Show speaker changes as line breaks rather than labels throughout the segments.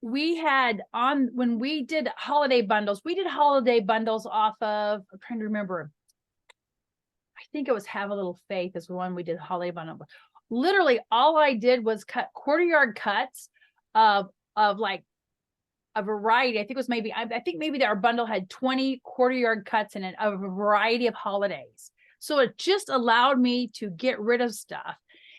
we had on, when we did holiday bundles off of, I'm trying to remember, I think it was Have a Little Faith is the one we did holiday bundle. Literally all I did was cut quarter yard cuts of like a variety. I think it was maybe, I think maybe our bundle had 20 quarter yard cuts in it of a variety of holidays. So it just allowed me to get rid of stuff,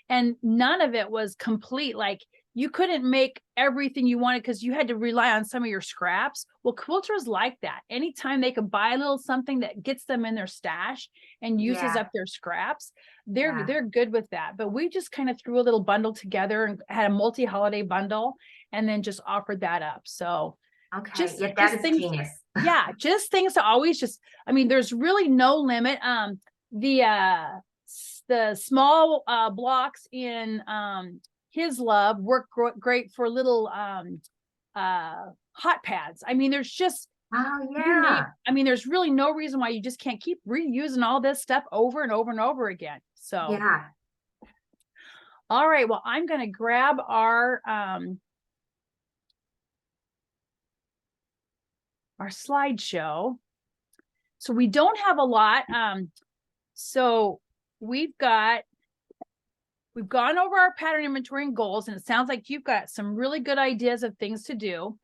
and none of it was complete. Like, you couldn't make everything you wanted because you had to rely on some of your scraps. Well, quilters like that. Anytime they can buy a little something that gets them in their stash and uses up their scraps, they're good with that. But we just kind of threw a little bundle together and had a multi-holiday bundle, and then just offered that up. So just
that is
things,
genius.
yeah, just things to always just, I mean, there's really no limit. The small blocks in His Love work great for little hot pads. I mean, there's just, I mean, there's really no reason why you just can't keep reusing all this stuff over and over and over again. So all right, well, I'm going to grab our slideshow. So we don't have a lot. So we've gone over our pattern inventory and goals, and it sounds like you've got some really good ideas of things to do.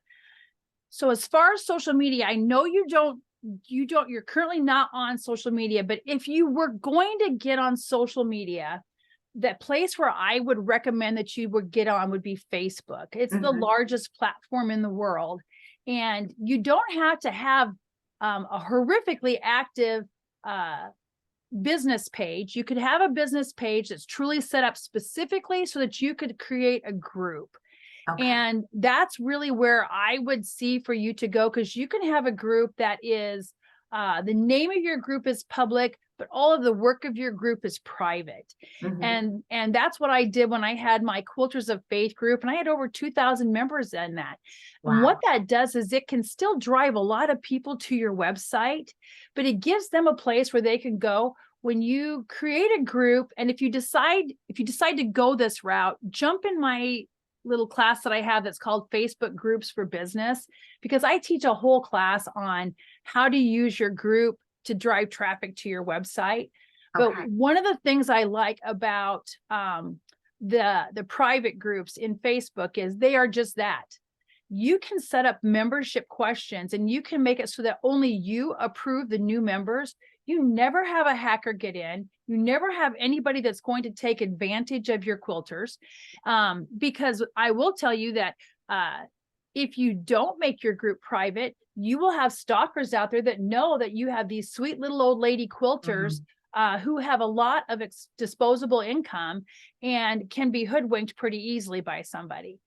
So as far as social media, I know you're currently not on social media, but if you were going to get on social media, that place where I would recommend that you would get on would be Facebook. It's the largest platform in the world. And you don't have to have a horrifically active business page. You could have a business page that's truly set up specifically so that you could create a group. And that's really where I would see for you to go, because you can have a group that is, the name of your group is public, but all of the work of your group is private. And that's what I did when I had my Quilters of Faith group, and I had over 2,000 members in that. And what that does is it can still drive a lot of people to your website, but it gives them a place where they can go when you create a group. And if you decide to go this route, jump in my little class that I have that's called Facebook Groups for Business, because I teach a whole class on how to use your group to drive traffic to your website. But one of the things I like about the private groups in Facebook is they are just that. You can set up membership questions, and you can make it so that only you approve the new members. You never have a hacker get in. You never have anybody that's going to take advantage of your quilters. Because I will tell you that if you don't make your group private, you will have stalkers out there that know that you have these sweet little old lady quilters who have a lot of disposable income and can be hoodwinked pretty easily by somebody.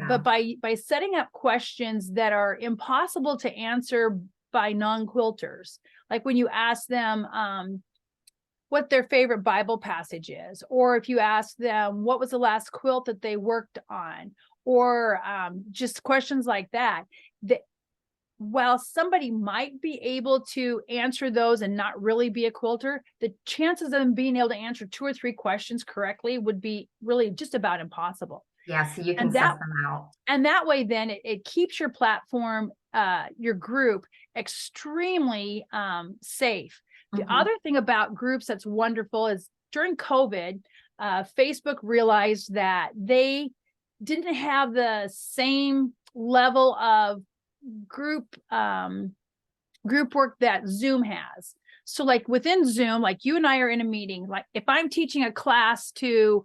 But by setting up questions that are impossible to answer by non-quilters, like when you ask them what their favorite Bible passage is, or if you ask them what was the last quilt that they worked on, or just questions like that, while somebody might be able to answer those and not really be a quilter, the chances of them being able to answer 2 or 3 questions correctly would be really just about impossible.
So you can suss them out.
And that way, then it keeps your platform, your group, extremely safe. The other thing about groups that's wonderful is during COVID, Facebook realized that they didn't have the same level of group work that Zoom has. So like within Zoom, like you and I are in a meeting, like if I'm teaching a class to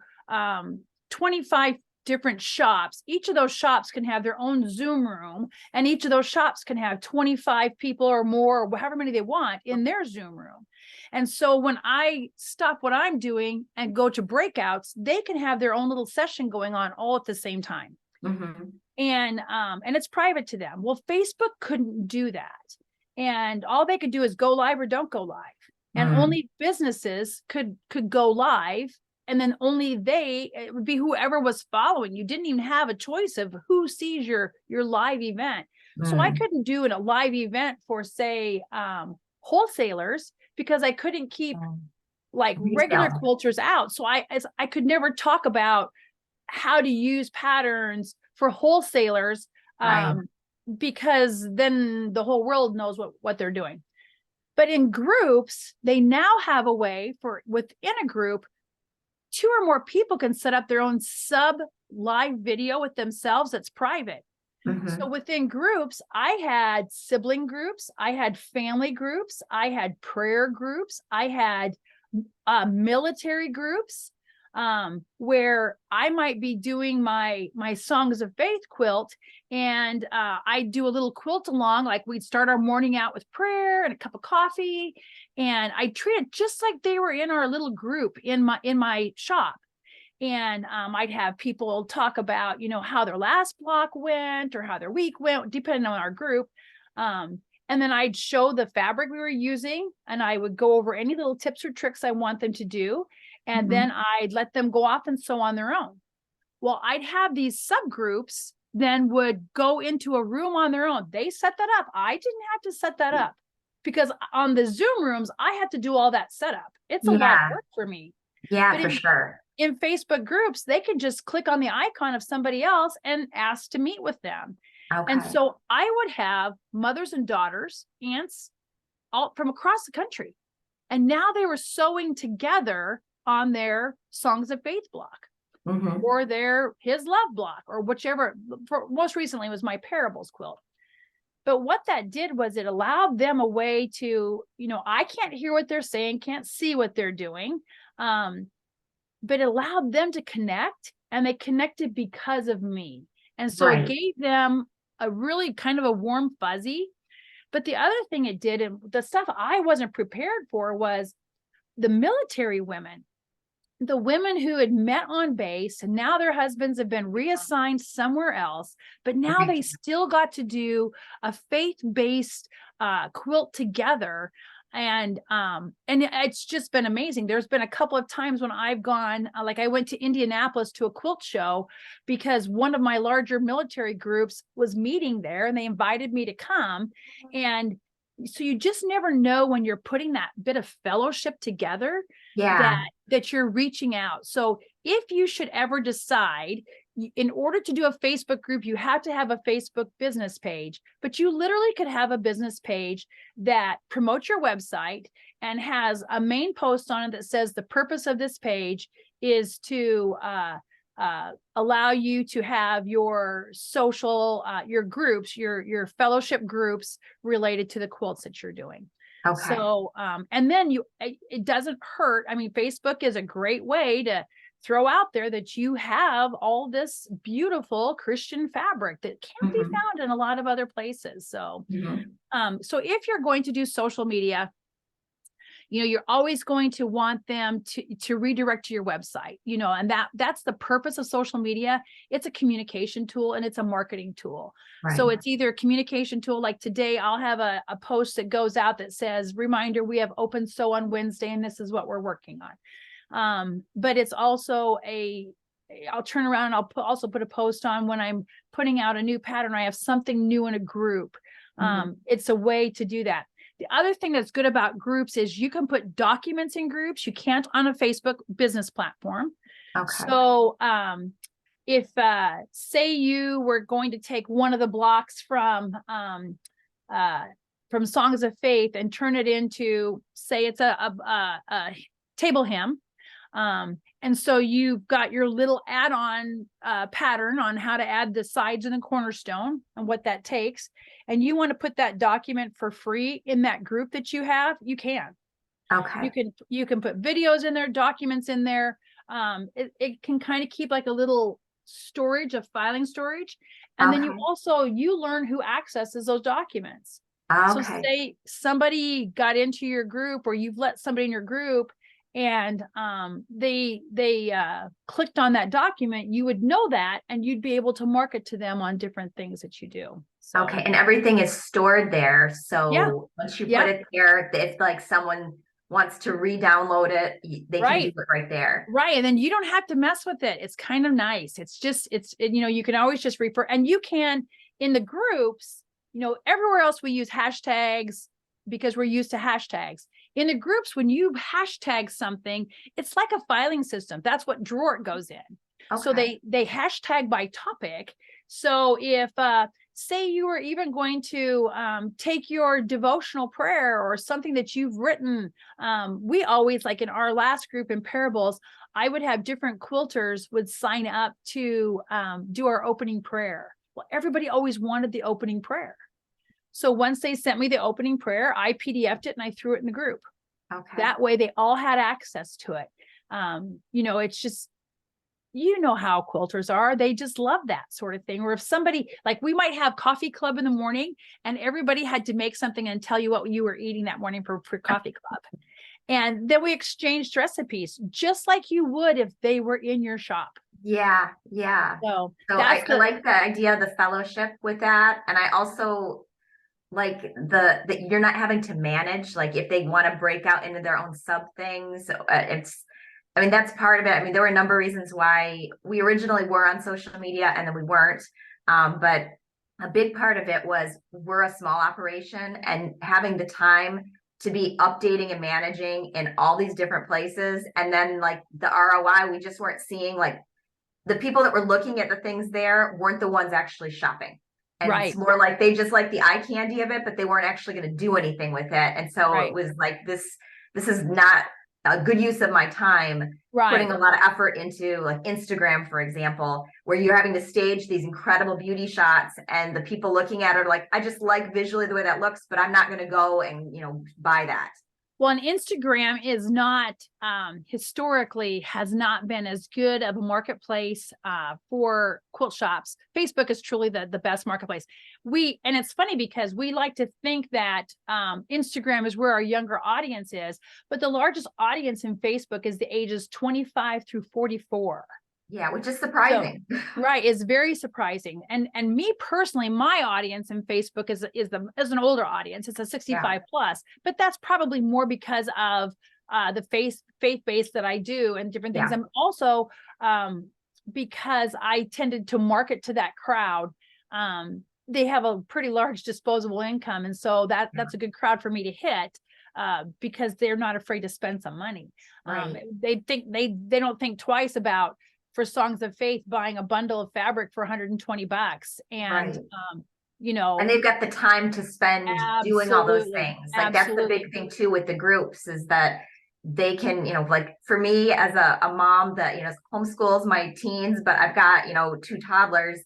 25 different shops, each of those shops can have their own Zoom room, and each of those shops can have 25 people or more, or however many they want in their Zoom room. And so when I stop what I'm doing and go to breakouts, they can have their own little session going on all at the same time. And it's private to them. Well, Facebook couldn't do that. And all they could do is go live or don't go live. And only businesses could go live. And then only it would be whoever was following. You didn't even have a choice of who sees your live event. So I couldn't do a live event for, say, wholesalers, because I couldn't keep like regular quilters out. So I could never talk about how to use patterns for wholesalers,
Right.
because then the whole world knows what they're doing. But in groups, they now have a way for within a group, 2 or more people can set up their own sub live video with themselves that's private. So within groups, I had sibling groups, I had family groups, I had prayer groups, I had military groups, where I might be doing my Songs of Faith quilt, and I do a little quilt along, like we'd start our morning out with prayer and a cup of coffee, and I treat it just like they were in our little group in my shop. And I'd have people talk about, how their last block went or how their week went, depending on our group. And then I'd show the fabric we were using, and I would go over any little tips or tricks I want them to do. And then I'd let them go off and sew on their own. Well, I'd have these subgroups then would go into a room on their own. They set that up. I didn't have to set that up, because on the Zoom rooms, I had to do all that setup. It's a lot of work for me.
Yeah,
but
for sure.
In Facebook groups, they could just click on the icon of somebody else and ask to meet with them.
Okay.
And so I would have mothers and daughters, aunts, all from across the country. And now they were sewing together on their Songs of Faith block, or their His Love block, or whichever. Most recently was my Parables quilt. But what that did was it allowed them a way to, I can't hear what they're saying, can't see what they're doing. But it allowed them to connect, and they connected because of me. And so it gave them a really kind of a warm fuzzy. But the other thing it did, and the stuff I wasn't prepared for, was the military women, the women who had met on base, and now their husbands have been reassigned somewhere else, but now they still got to do a faith-based quilt together. And it's just been amazing. There's been a couple of times when I've gone, like I went to Indianapolis to a quilt show because one of my larger military groups was meeting there, and they invited me to come. And so you just never know when you're putting that bit of fellowship together, that you're reaching out. So if you should ever decide, in order to do a Facebook group, you have to have a Facebook business page, but you literally could have a business page that promotes your website and has a main post on it that says the purpose of this page is to allow you to have your social, your groups, your fellowship groups related to the quilts that you're doing. Okay. So, and then it doesn't hurt. I mean, Facebook is a great way to throw out there that you have all this beautiful Christian fabric that can't be found in a lot of other places. So, so if you're going to do social media, you're always going to want them to redirect to your website, and that's the purpose of social media. It's a communication tool, and it's a marketing tool. So it's either a communication tool, like today I'll have a post that goes out that says, reminder, we have open sew on Wednesday, and this is what we're working on. But it's also I'll turn around and I'll also put a post on when I'm putting out a new pattern, I have something new in a group. It's a way to do that. The other thing that's good about groups is you can put documents in groups. You can't on a Facebook business platform. Okay. So if say you were going to take one of the blocks from Songs of Faith and turn it into, say it's a table hem. And so you've got your little add-on pattern on how to add the sides and the cornerstone and what that takes. And you want to put that document for free in that group that you have, you can. Okay. You can put videos in there, documents in there. It can kind of keep like a little storage of filing storage. And then you learn who accesses those documents. So say somebody got into your group, or you've let somebody in your group, and they clicked on that document, you would know that, and you'd be able to market to them on different things that you do. So,
okay, and everything is stored there. So once you put it there, if like someone wants to re-download it, they can do it right there.
Right, and then you don't have to mess with it. It's kind of nice. It's just, you can always just refer, and you can, in the groups, everywhere else we use hashtags because we're used to hashtags. In the groups, when you hashtag something, it's like a filing system. That's what drawer it goes in. So they hashtag by topic. So if say you were even going to take your devotional prayer or something that you've written, we always, like in our last group in parables, I would have different quilters would sign up to do our opening prayer. Well, everybody always wanted the opening prayer. So once they sent me the opening prayer, I PDF'd it and I threw it in the group.
Okay.
That way they all had access to it. You know, it's just, you know how quilters are. They just love that sort of thing. Or if somebody, like we might have coffee club in the morning and everybody had to make something and tell you what you were eating that morning for coffee club. And then we exchanged recipes just like you would if they were in your shop.
Yeah. Yeah.
So
I like the idea of the fellowship with that. And I also like that you're not having to manage, like if they want to break out into their own sub things, I mean, that's part of it. I mean, there were a number of reasons why we originally were on social media and then we weren't. But a big part of it was we're a small operation and having the time to be updating and managing in all these different places. And then like the ROI, we just weren't seeing, like the people that were looking at the things there weren't the ones actually shopping. And
right.
It's more like they just like the eye candy of it, but they weren't actually going to do anything with it. And so It was like, this is not a good use of my time, putting a lot of effort into like Instagram, for example, where you're having to stage these incredible beauty shots and the people looking at it are like, I just like visually the way that looks, but I'm not going to go and, buy that.
Well, and Instagram is not, historically has not been as good of a marketplace for quilt shops. Facebook is truly the best marketplace. And it's funny because we like to think that Instagram is where our younger audience is, but the largest audience in Facebook is the ages 25 through 44.
Yeah, which is surprising.
So, right, is very surprising. And me personally, my audience in Facebook is an older audience. It's a 65 plus, but that's probably more because of the faith base that I do and different things. I'm also because I tended to market to that crowd. They have a pretty large disposable income, and so that's a good crowd for me to hit. Because they're not afraid to spend some money. They don't think twice about, for Songs of Faith, buying a bundle of fabric for $120 and
and they've got the time to spend doing all those things. Like that's the big thing too with the groups, is that they can, like for me as a mom that, homeschools my teens, but I've got, 2 toddlers.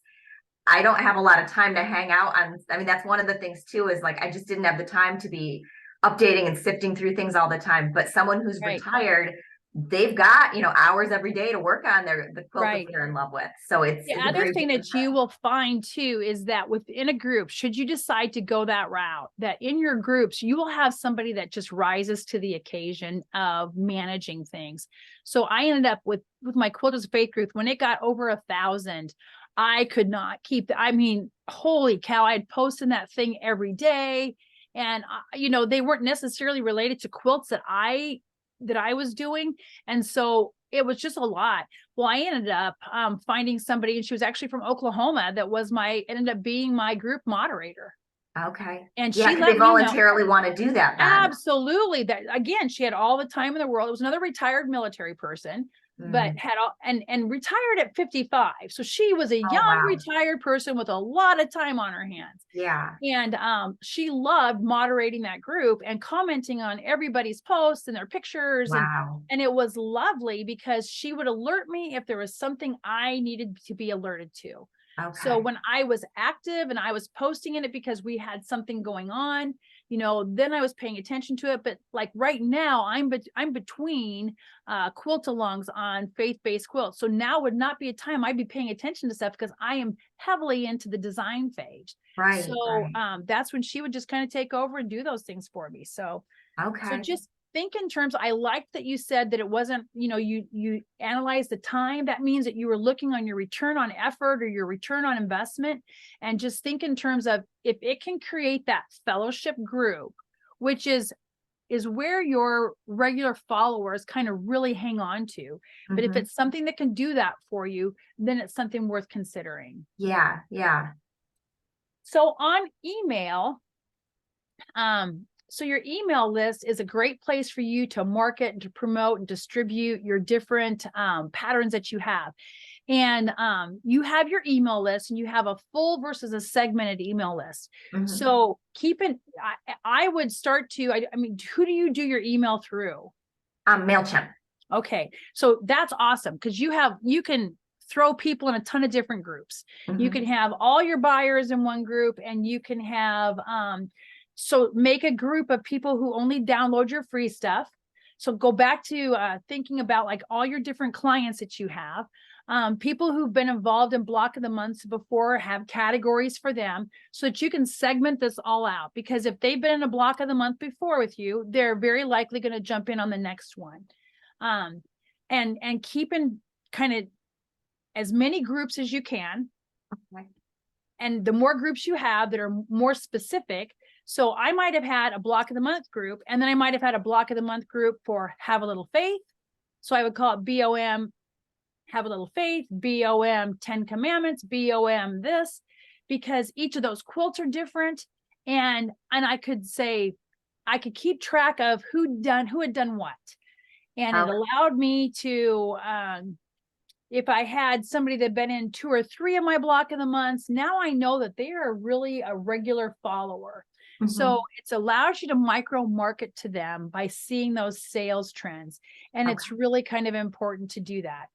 I don't have a lot of time to hang out on. I mean, that's one of the things too, is like, I just didn't have the time to be updating and sifting through things all the time. But someone who's retired, they've got, hours every day to work on the quilt that they're in love with. So it's
the other thing that you will find too is that within a group, should you decide to go that route, that in your groups you will have somebody that just rises to the occasion of managing things. So I ended up with my Quilters of Faith group, when it got over 1,000, I could not keep I mean, holy cow, I'd post in that thing every day, and they weren't necessarily related to quilts that I was doing. And so it was just a lot. Well, I ended up finding somebody, and she was actually from Oklahoma, that ended up being my group moderator.
Okay.
And
she they voluntarily want to do that then.
Absolutely. That again, she had all the time in the world. It was another retired military person, but had all and retired at 55. So she was a young retired person with a lot of time on her hands.
Yeah.
And she loved moderating that group and commenting on everybody's posts and their pictures.
Wow.
And it was lovely because she would alert me if there was something I needed to be alerted to. Okay. So when I was active and I was posting in it because we had something going on, then I was paying attention to it. But like right now, I'm between quilt-alongs on faith-based quilts. So now would not be a time I'd be paying attention to stuff because I am heavily into the design phase.
Right.
So that's when she would just kind of take over and do those things for me. So so just think in terms, I liked that you said that it wasn't, you analyze the time. That means that you were looking on your return on effort or your return on investment, and just think in terms of if it can create that fellowship group, which is where your regular followers kind of really hang on to. But if it's something that can do that for you, then it's something worth considering.
Yeah. Yeah.
So on email, so your email list is a great place for you to market and to promote and distribute your different patterns that you have. And you have your email list, and you have a full versus a segmented email list. So I would start to, I mean, who do you do your email through?
MailChimp.
Okay, so that's awesome, because you can throw people in a ton of different groups. You can have all your buyers in one group, and you can have so make a group of people who only download your free stuff. So go back to thinking about like all your different clients that you have. People who've been involved in block of the months before, have categories for them, so that you can segment this all out. Because if they've been in a block of the month before with you, they're very likely going to jump in on the next one. And keep in kind of as many groups as you can.
Okay.
And the more groups you have that are more specific. So I might have had a block of the month group, and then I might have had a block of the month group for Have a Little Faith. So I would call it BOM Have a Little Faith, BOM 10 Commandments, BOM this, because each of those quilts are different. And I could say, I could keep track of who had done what. And it allowed me to, if I had somebody that had been in 2 or 3 of my block of the months, now I know that they are really a regular follower. So it allows you to micro market to them by seeing those sales trends. And it's really kind of important to do that.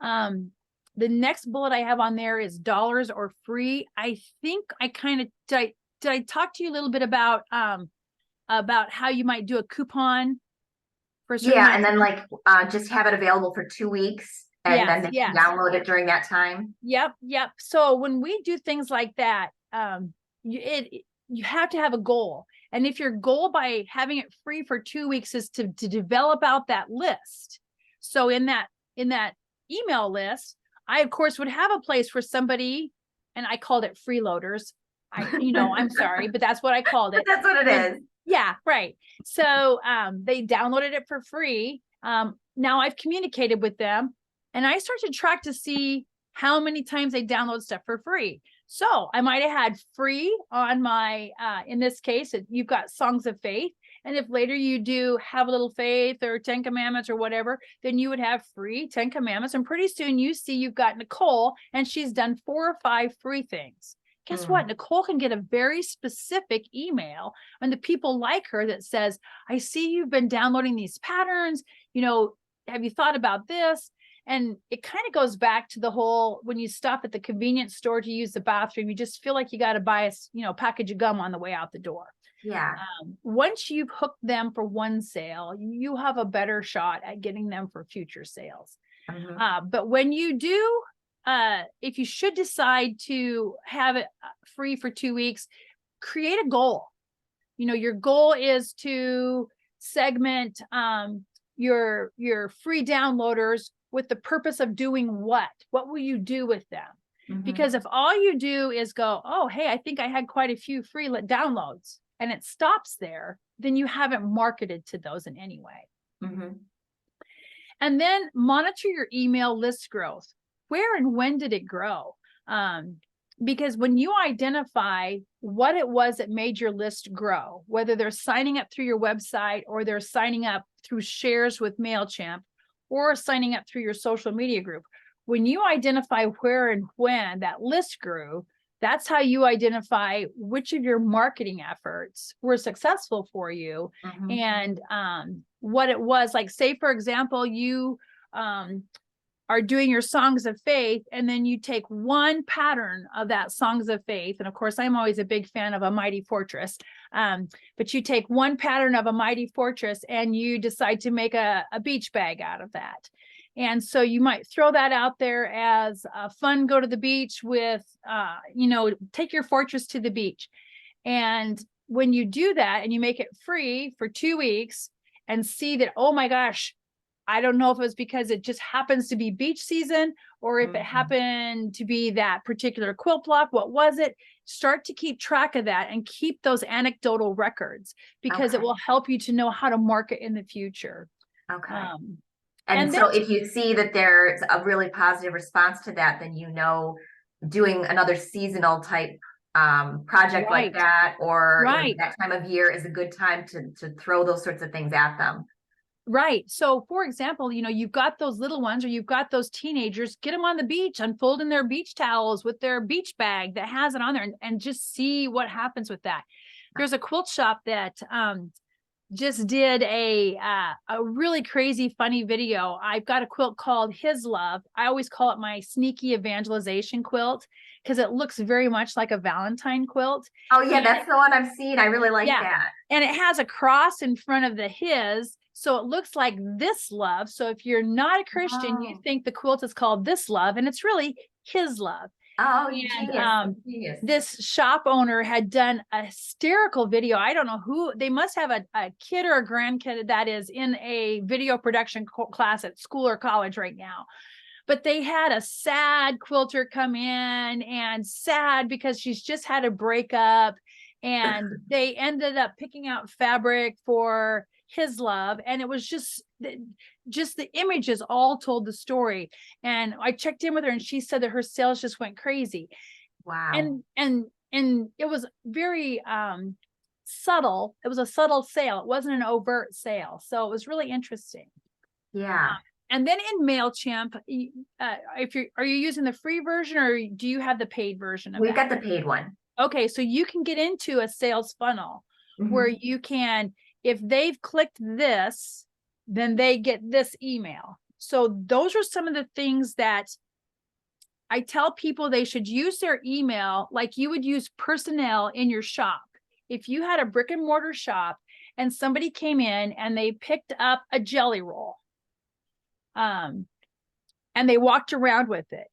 The next bullet I have on there is dollars or free. I think I kind of, did I talk to you a little bit about how you might do a coupon?
And then like just have it available for 2 weeks, and then they can download it during that time.
Yep. So when we do things like that, you have to have a goal. And if your goal by having it free for 2 weeks is to develop out that list, so in that email list, I of course would have a place for somebody, and I called it freeloaders. I'm sorry, but that's what I called it.
But that's what it is.
Yeah, right. So they downloaded it for free. Now I've communicated with them, and I start to track to see how many times they download stuff for free. So I might have had free on my, in this case, you've got Songs of Faith. And if later you do Have a Little Faith or 10 Commandments or whatever, then you would have free 10 Commandments. And pretty soon you see you've got Nicole, and she's done 4 or 5 free things. Guess what? Nicole can get a very specific email, and the people like her that says, I see you've been downloading these patterns. Have you thought about this? And it kind of goes back to the whole, when you stop at the convenience store to use the bathroom, you just feel like you got to buy a package of gum on the way out the door.
Yeah.
Once you've hooked them for one sale, you have a better shot at getting them for future sales. But when you do, if you should decide to have it free for 2 weeks, create a goal. Your goal is to segment your free downloaders with the purpose of doing what will you do with them? Because if all you do is go, oh, hey, I think I had quite a few free downloads, and it stops there, then you haven't marketed to those in any way. And then monitor your email list growth. Where and when did it grow? Because when you identify what it was that made your list grow, whether they're signing up through your website, or they're signing up through shares with MailChimp, or signing up through your social media group, when you identify where and when that list grew, that's how you identify which of your marketing efforts were successful for you. And what it was like, say, for example, you are doing your Songs of Faith, and then you take one pattern of that Songs of Faith. And of course, I'm always a big fan of A Mighty Fortress. But you take one pattern of A Mighty Fortress, and you decide to make a beach bag out of that. And so you might throw that out there as a fun, go to the beach with, take your fortress to the beach. And when you do that and you make it free for 2 weeks, and see that, oh my gosh, I don't know if it was because it just happens to be beach season, or if it happened to be that particular quilt block. What was it? Start to keep track of that and keep those anecdotal records, because it will help you to know how to market in the future. And
so if you see that there's a really positive response to that, then doing another seasonal type project like that, or that time of year is a good time to throw those sorts of things at them.
Right. So for example, you've got those little ones or you've got those teenagers, get them on the beach, unfolding their beach towels with their beach bag that has it on there and just see what happens with that. There's a quilt shop that just did a really crazy funny video. I've got a quilt called His Love. I always call it my sneaky evangelization quilt because it looks very much like a Valentine quilt.
Oh yeah, that's the one I've seen. I really like
Yeah.
that.
And it has a cross in front of the his. So it looks like This Love. So if you're not a Christian, you think the quilt is called This Love, and it's really His Love.
Oh,
And
genius. Genius.
this shop owner had done a hysterical video. I don't know who, they must have a kid or a grandkid that is in a video production class at school or college right now. But they had a sad quilter come in and sad because she's just had a breakup, and they ended up picking out fabric for His Love, and it was just the images all told the story. And I checked in with her and she said that her sales just went crazy.
Wow.
And it was very subtle. It was a subtle sale. It wasn't an overt sale. So it was really interesting.
Yeah.
And then in MailChimp, are you using the free version or do you have the paid version of
We've
that?
got the paid one.
Okay, so you can get into a sales funnel where you can, if they've clicked this, then they get this email. So those are some of the things that I tell people they should use their email like you would use personnel in your shop. If you had a brick and mortar shop and somebody came in and they picked up a jelly roll, and they walked around with it,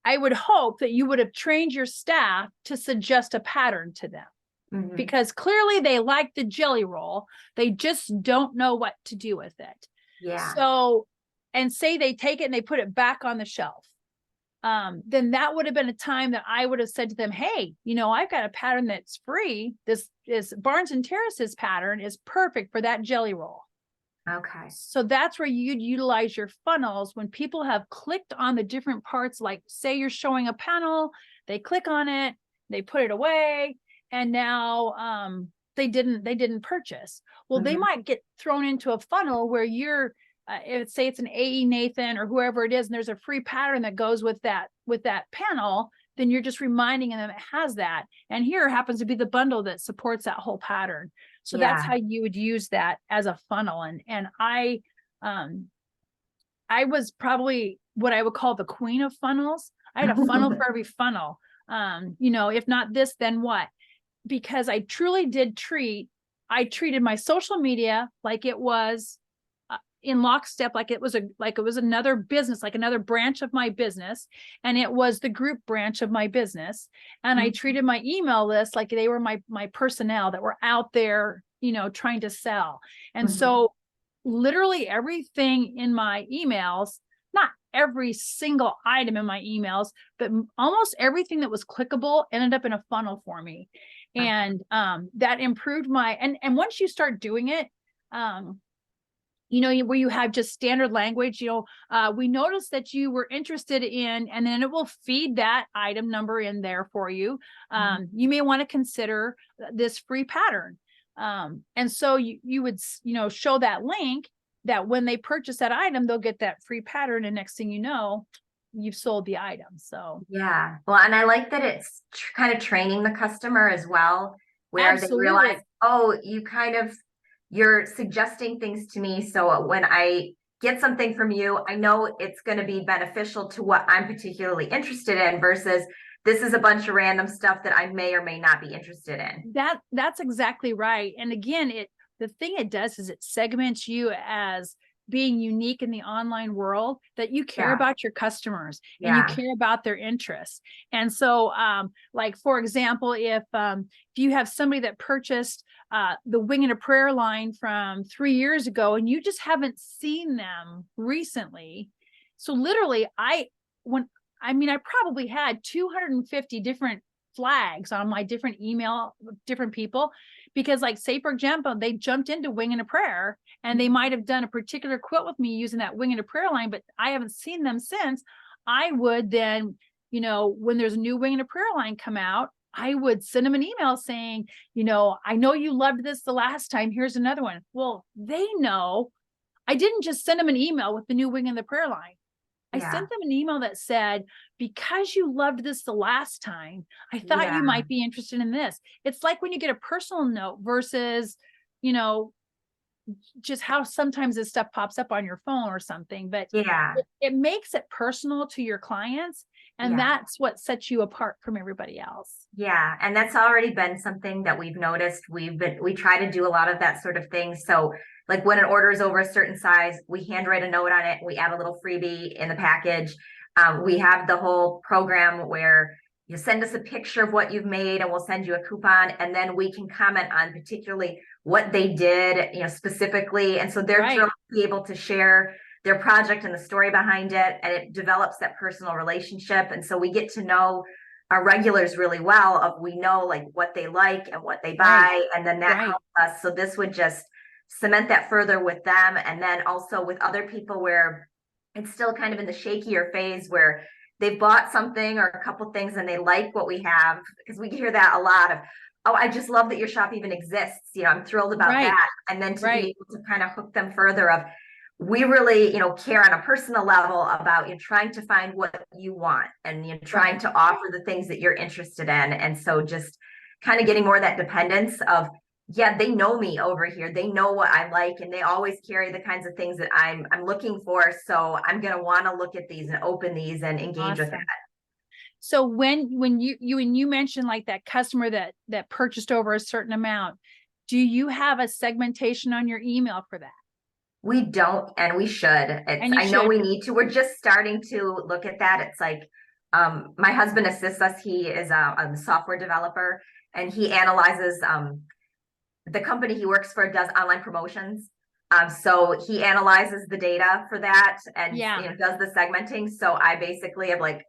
I would hope that you would have trained your staff to suggest a pattern to them, because clearly they like the jelly roll. They just don't know what to do with it.
Yeah.
So, and say they take it and they put it back on the shelf. Then that would have been a time that I would have said to them, hey, I've got a pattern that's free. This is Barnes and Terrace's pattern is perfect for that jelly roll.
Okay.
So that's where you'd utilize your funnels when people have clicked on the different parts, like say you're showing a panel, they click on it, they put it away, and now they didn't purchase. Well, they might get thrown into a funnel where you're say it's an AE Nathan or whoever it is, and there's a free pattern that goes with that panel, then you're just reminding them it has that. And here happens to be the bundle that supports that whole pattern. So that's how you would use that as a funnel. And I was probably what I would call the queen of funnels. I had a funnel for every funnel. If not this, then what? Because I truly did I treated my social media like it was in lockstep, like it was another business, like another branch of my business, and it was the group branch of my business. And I treated my email list like they were my personnel that were out there, trying to sell. And so literally everything in my emails, not every single item in my emails, but almost everything that was clickable ended up in a funnel for me. And that improved and once you start doing it, where you have just standard language, we noticed that you were interested in, and then it will feed that item number in there for you. You may want to consider this free pattern. And so you would, show that link that when they purchase that item, they'll get that free pattern. And next thing you know, you've sold the item. So
yeah. Well, and I like that it's kind of training the customer as well, where they realize, oh, you're suggesting things to me. So when I get something from you, I know it's going to be beneficial to what I'm particularly interested in versus this is a bunch of random stuff that I may or may not be interested in.
That's exactly right. And again, the thing it does is it segments you as being unique in the online world, that you care about your customers and you care about their interests. And so, like, for example, if you have somebody that purchased the Wing and a Prayer line from 3 years ago, and you just haven't seen them recently. So literally I probably had 250 different flags on my different email, different people, because like, say for example, they jumped into Wing and a Prayer and they might've done a particular quilt with me using that Wing and a Prayer line, but I haven't seen them since. I would then, when there's a new Wing and a Prayer line come out, I would send them an email saying, I know you loved this the last time, here's another one. Well, they know I didn't just send them an email with the new wing and the prayer line. I
Yeah.
sent them an email that said, because you loved this the last time, I thought you
Yeah.
might be interested in this. It's like when you get a personal note versus, you know, just how sometimes this stuff pops up on your phone or something, but
Yeah.
it makes it personal to your clients. And
Yeah.
that's what sets you apart from everybody else.
Yeah, and that's already been something that we've noticed. We try to do a lot of that sort of thing. So like when an order is over a certain size, we handwrite a note on it. We add a little freebie in the package. We have the whole program where you send us a picture of what you've made and we'll send you a coupon, and then we can comment on particularly what they did, specifically. And so they're
Right.
thrilled to be able to share their project and the story behind it, and it develops that personal relationship. And so we get to know our regulars really well. We know like what they like and what they buy,
Right.
and then that
Right.
helps us. So this would just cement that further with them, and then also with other people where it's still kind of in the shakier phase where they've bought something or a couple things and they like what we have, because we hear that a lot of, oh, I just love that your shop even exists. I'm thrilled about
Right.
that. And then to
Right.
be able to kind of hook them further of, we really, care on a personal level about trying to find what you want, and trying
Right.
to offer the things that you're interested in. And so just kind of getting more of that dependence of, yeah, they know me over here. They know what I like, and they always carry the kinds of things that I'm looking for. So I'm going to want to look at these and open these and engage with
Awesome.
it.
So when you mentioned like that customer that purchased over a certain amount, do you have a segmentation on your email for that?
We don't, and we should.
And you
I know
should.
we need to. We're just starting to look at that. It's like, my husband assists us. He is a software developer, and he analyzes, the company he works for does online promotions. So he analyzes the data for that and
Yeah.
does the segmenting. So I basically have like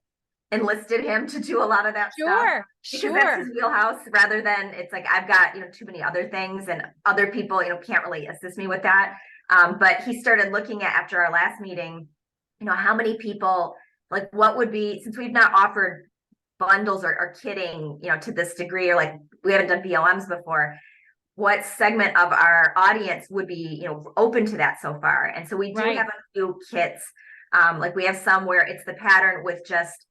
enlisted him to do a lot of that stuff, because that's his
Sure.
wheelhouse, rather than it's like I've got too many other things, and other people can't really assist me with that. But he started looking at, after our last meeting, how many people, like what would be, since we've not offered bundles or kitting to this degree, or like we haven't done BLMs before, what segment of our audience would be open to that so far. And so we do
Right.
have a few kits, like we have some where it's the pattern with just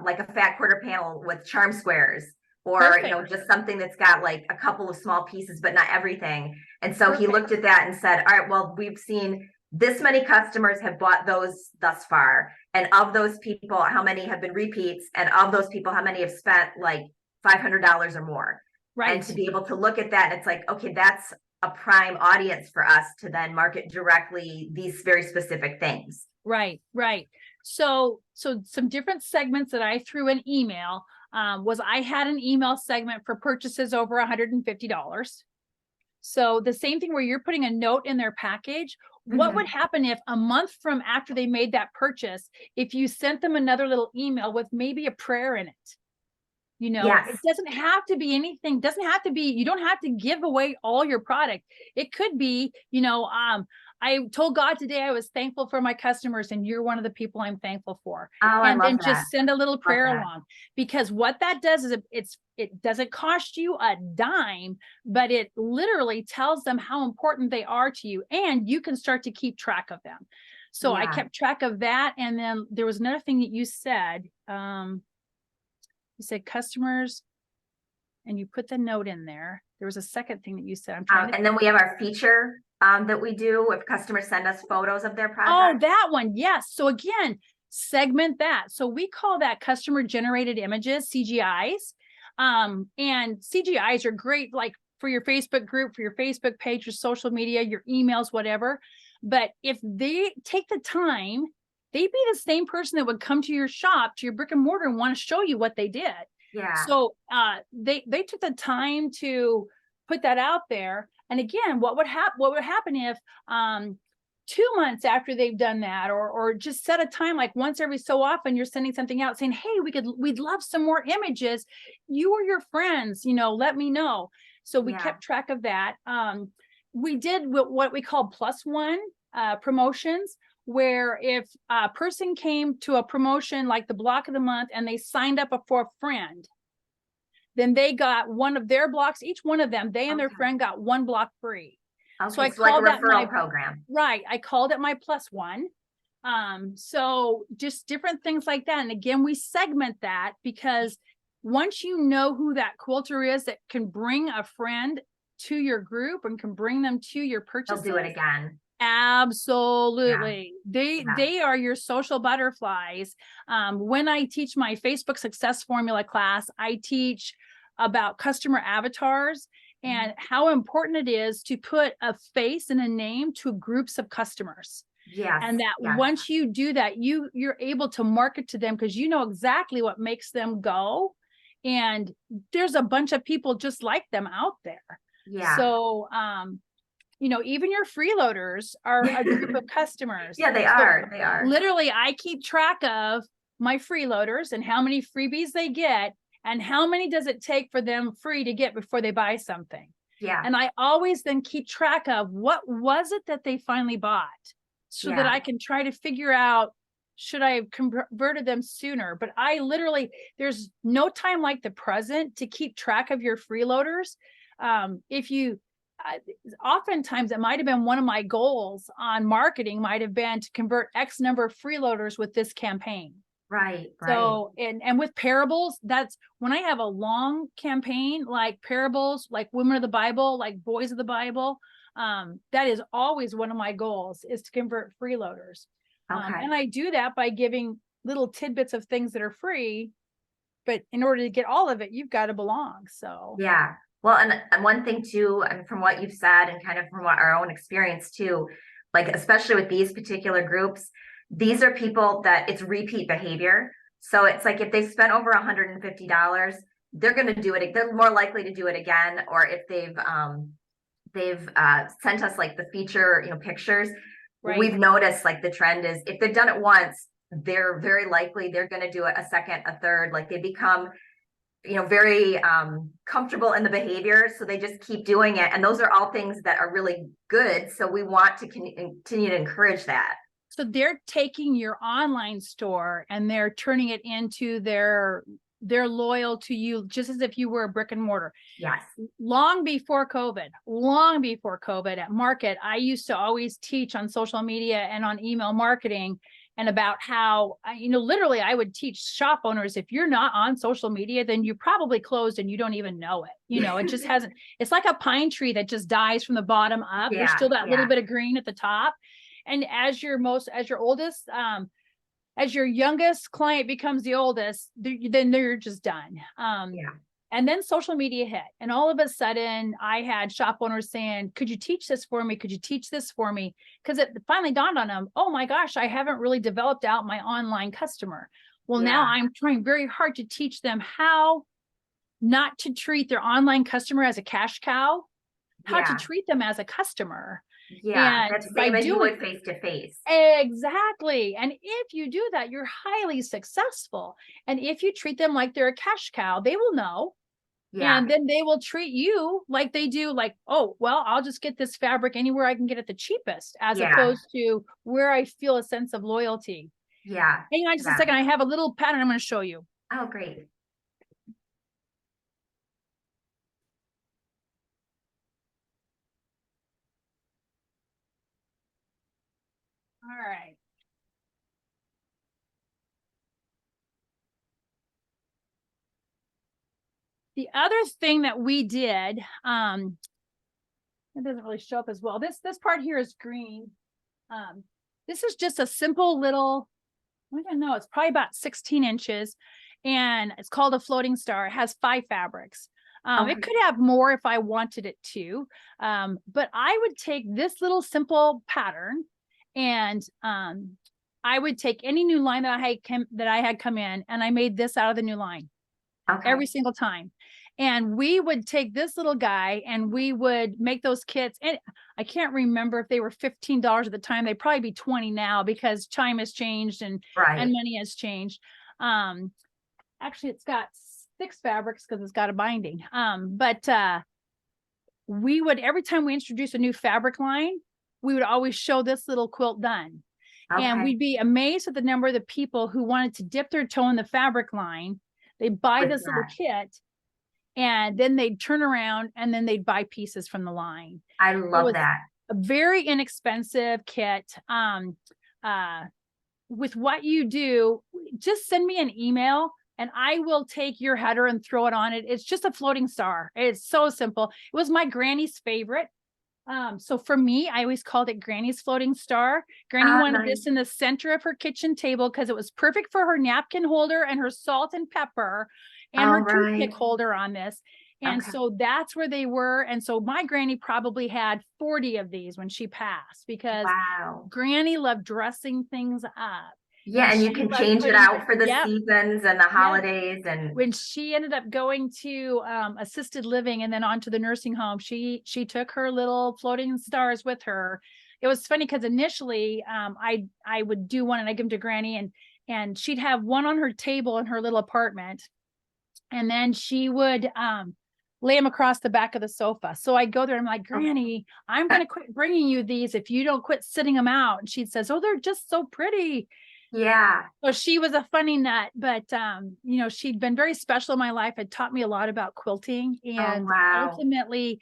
like a fat quarter panel with charm squares, or
Perfect.
just something that's got like a couple of small pieces but not everything. And so he
Perfect.
looked at that and said, all right, well, we've seen this many customers have bought those thus far, and of those people, how many have been repeats, and of those people, how many have spent like $500 or more.
Right.
And to be able to look at that, and it's like, okay, that's a prime audience for us to then market directly these very specific things.
Right. So some different segments that I threw in email was I had an email segment for purchases over $150. So the same thing where you're putting a note in their package. What would happen if a month from after they made that purchase, if you sent them another little email with maybe a prayer in it?
Yes.
It doesn't have to be anything, doesn't have to be, you don't have to give away all your product. It could be, I told God today I was thankful for my customers, and you're one of the people I'm thankful for.
Oh, I
And
love
then
that.
just send a little prayer
that.
along, because what that does is it doesn't cost you a dime, but it literally tells them how important they are to you, and you can start to keep track of them. So I
Yeah.
kept track of that. And then there was another thing that you said. You said customers, and you put the note in there. There was a second thing that you said. I'm trying to.
And then we have our feature that we do if customers send us photos of their
Oh,
project.
that one. Yes. So again, segment that. So we call that customer generated images, CGIs. And CGIs are great, like for your Facebook group, for your Facebook page, your social media, your emails, whatever. But if they take the time, they'd be the same person that would come to your shop, to your brick and mortar, and want to show you what they did.
Yeah.
So they took the time to put that out there. And again, what would happen if 2 months after they've done that, or just set a time, like once every so often, you're sending something out saying, hey, we'd love some more images. You or your friends, let me know. So we kept track of that. We did what we call +1 promotions, where if a person came to a promotion like the block of the month and they signed up for a friend, then they got one of their blocks, each one of them, they and their friend got one block free.
Okay,
So I
so like a
called that my,
referral program.
right, I called it my +1. So just different things like that. And again, we segment that because once you know who that quilter is that can bring a friend to your group and can bring them to your
They'll
purchases.
do it again.
Absolutely.
Yeah.
They are your social butterflies. When I teach my Facebook success formula class, I teach about customer avatars and how important it is to put a face and a name to groups of customers.
Yes.
And that
Yes.
once you do that, you're able to market to them because you know exactly what makes them go. And there's a bunch of people just like them out there.
Yeah.
So you know, even your freeloaders are a group of customers.
Yeah, they
So
are. They are.
literally, I keep track of my freeloaders and how many freebies they get and how many does it take for them free to get before they buy something.
Yeah.
And I always then keep track of what was it that they finally bought so that I can try to figure out, should I have converted them sooner? But I literally, there's no time like the present to keep track of your freeloaders. If you, oftentimes it might have been one of my goals on marketing might have been to convert X number of freeloaders with this campaign.
Right.
So, and with parables, that's when I have a long campaign, like parables, like women of the Bible, like boys of the Bible. That is always one of my goals is to convert freeloaders.
Okay.
And I do that by giving little tidbits of things that are free, but in order to get all of it, you've got to belong. So
Yeah. Well, and one thing too, and from what you've said and kind of from what our own experience too, like especially with these particular groups, these are people that it's repeat behavior. So it's like if they've spent over $150, they're going to do it. They're more likely to do it again. Or if they've sent us like the feature, pictures,
right.
We've noticed like the trend is if they've done it once, they're very likely they're going to do it a second, a third, like they become very comfortable in the behavior. So they just keep doing it. And those are all things that are really good. So we want to continue to encourage that.
So they're taking your online store and they're turning it into they're loyal to you just as if you were a brick and mortar.
Yes.
Long before COVID at Market, I used to always teach on social media and on email marketing and about how, literally I would teach shop owners, if you're not on social media, then you probably closed and you don't even know it. It just hasn't, it's like a pine tree that just dies from the bottom up. There's still that little bit of green at the top. And as your oldest, as your youngest client becomes the oldest, then they're just done. And then social media hit. And all of a sudden I had shop owners saying, could you teach this for me? Could you teach this for me? Because it finally dawned on them, oh my gosh, I haven't really developed out my online customer. Well, now I'm trying very hard to teach them how not to treat their online customer as a cash cow, how to treat them as a customer.
Yeah,
and
that's same as you would face to face.
Exactly. And if you do that, you're highly successful. And if you treat them like they're a cash cow, they will know. And then they will treat you like they do, like, oh, well, I'll just get this fabric anywhere I can get it the cheapest, as opposed to where I feel a sense of loyalty. Hang on just a second. I have a little pattern I'm going to show you.
Oh, great.
All right. The other thing that we did, it doesn't really show up as well. This part here is green. This is just a simple little, I don't know, it's probably about 16 inches and it's called a floating star. It has 5 fabrics. It could have more if I wanted it to, but I would take this little simple pattern and I would take any new line that I had come in and I made this out of the new line. Every single time. And we would take this little guy and we would make those kits. And I can't remember if they were $15 at the time. They'd probably be 20 now because time has changed and money has changed. Actually, it's got 6 fabrics because it's got a binding. But we would, every time we introduce a new fabric line, we would always show this little quilt done. And we'd be amazed at the number of the people who wanted to dip their toe in the fabric line. They buy this little kit and then they'd turn around and then they'd buy pieces from the line.
I love that.
a very inexpensive kit. With what you do, just send me an email and I will take your header and throw it on it. It's just a floating star. It's so simple. It was my granny's favorite. So for me, I always called it Granny's floating star. Granny wanted this in the center of her kitchen table because it was perfect for her napkin holder and her salt and pepper and her toothpick holder on this. And so that's where they were. And so my granny probably had 40 of these when she passed, because Granny loved dressing things up.
Yeah, and you can change it out for the seasons and the holidays. And
when she ended up going to assisted living and then on to the nursing home, she took her little floating stars with her. It was funny because initially I would do one and I give them to Granny, and she'd have one on her table in her little apartment, and then she would lay them across the back of the sofa. So I go there and I'm like, Granny, I'm going to quit bringing you these if you don't quit sitting them out. And she says, oh, they're just so pretty.
Yeah.
So she was a funny nut, but you know, she'd been very special in my life. It taught me a lot about quilting, and ultimately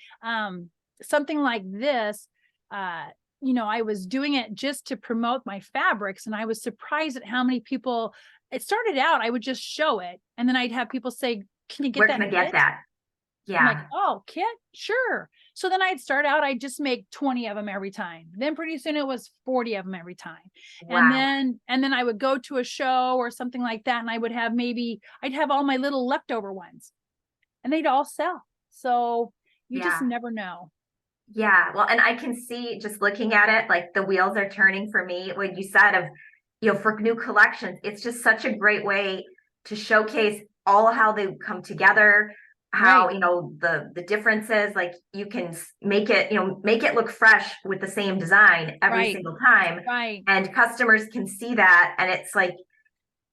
something like this, you know, I was doing it just to promote my fabrics, and I was surprised at how many people. It started out, I would just show it, and then I'd have people say, can you get that? Where can I get that? Yeah. I'm like, oh, kit, sure. So then I'd start out, I'd just make 20 of them every time. Then pretty soon it was 40 of them every time. And then I would go to a show or something like that, and I would have I'd have all my little leftover ones, and they'd all sell. So you just never know.
Yeah. Well, and I can see, just looking at it, like the wheels are turning for me. When you said of, you know, for new collections, it's just such a great way to showcase all how they come together, how you know the differences. Like you can make it, you know, make it look fresh with the same design every single time, and customers can see that. And it's like,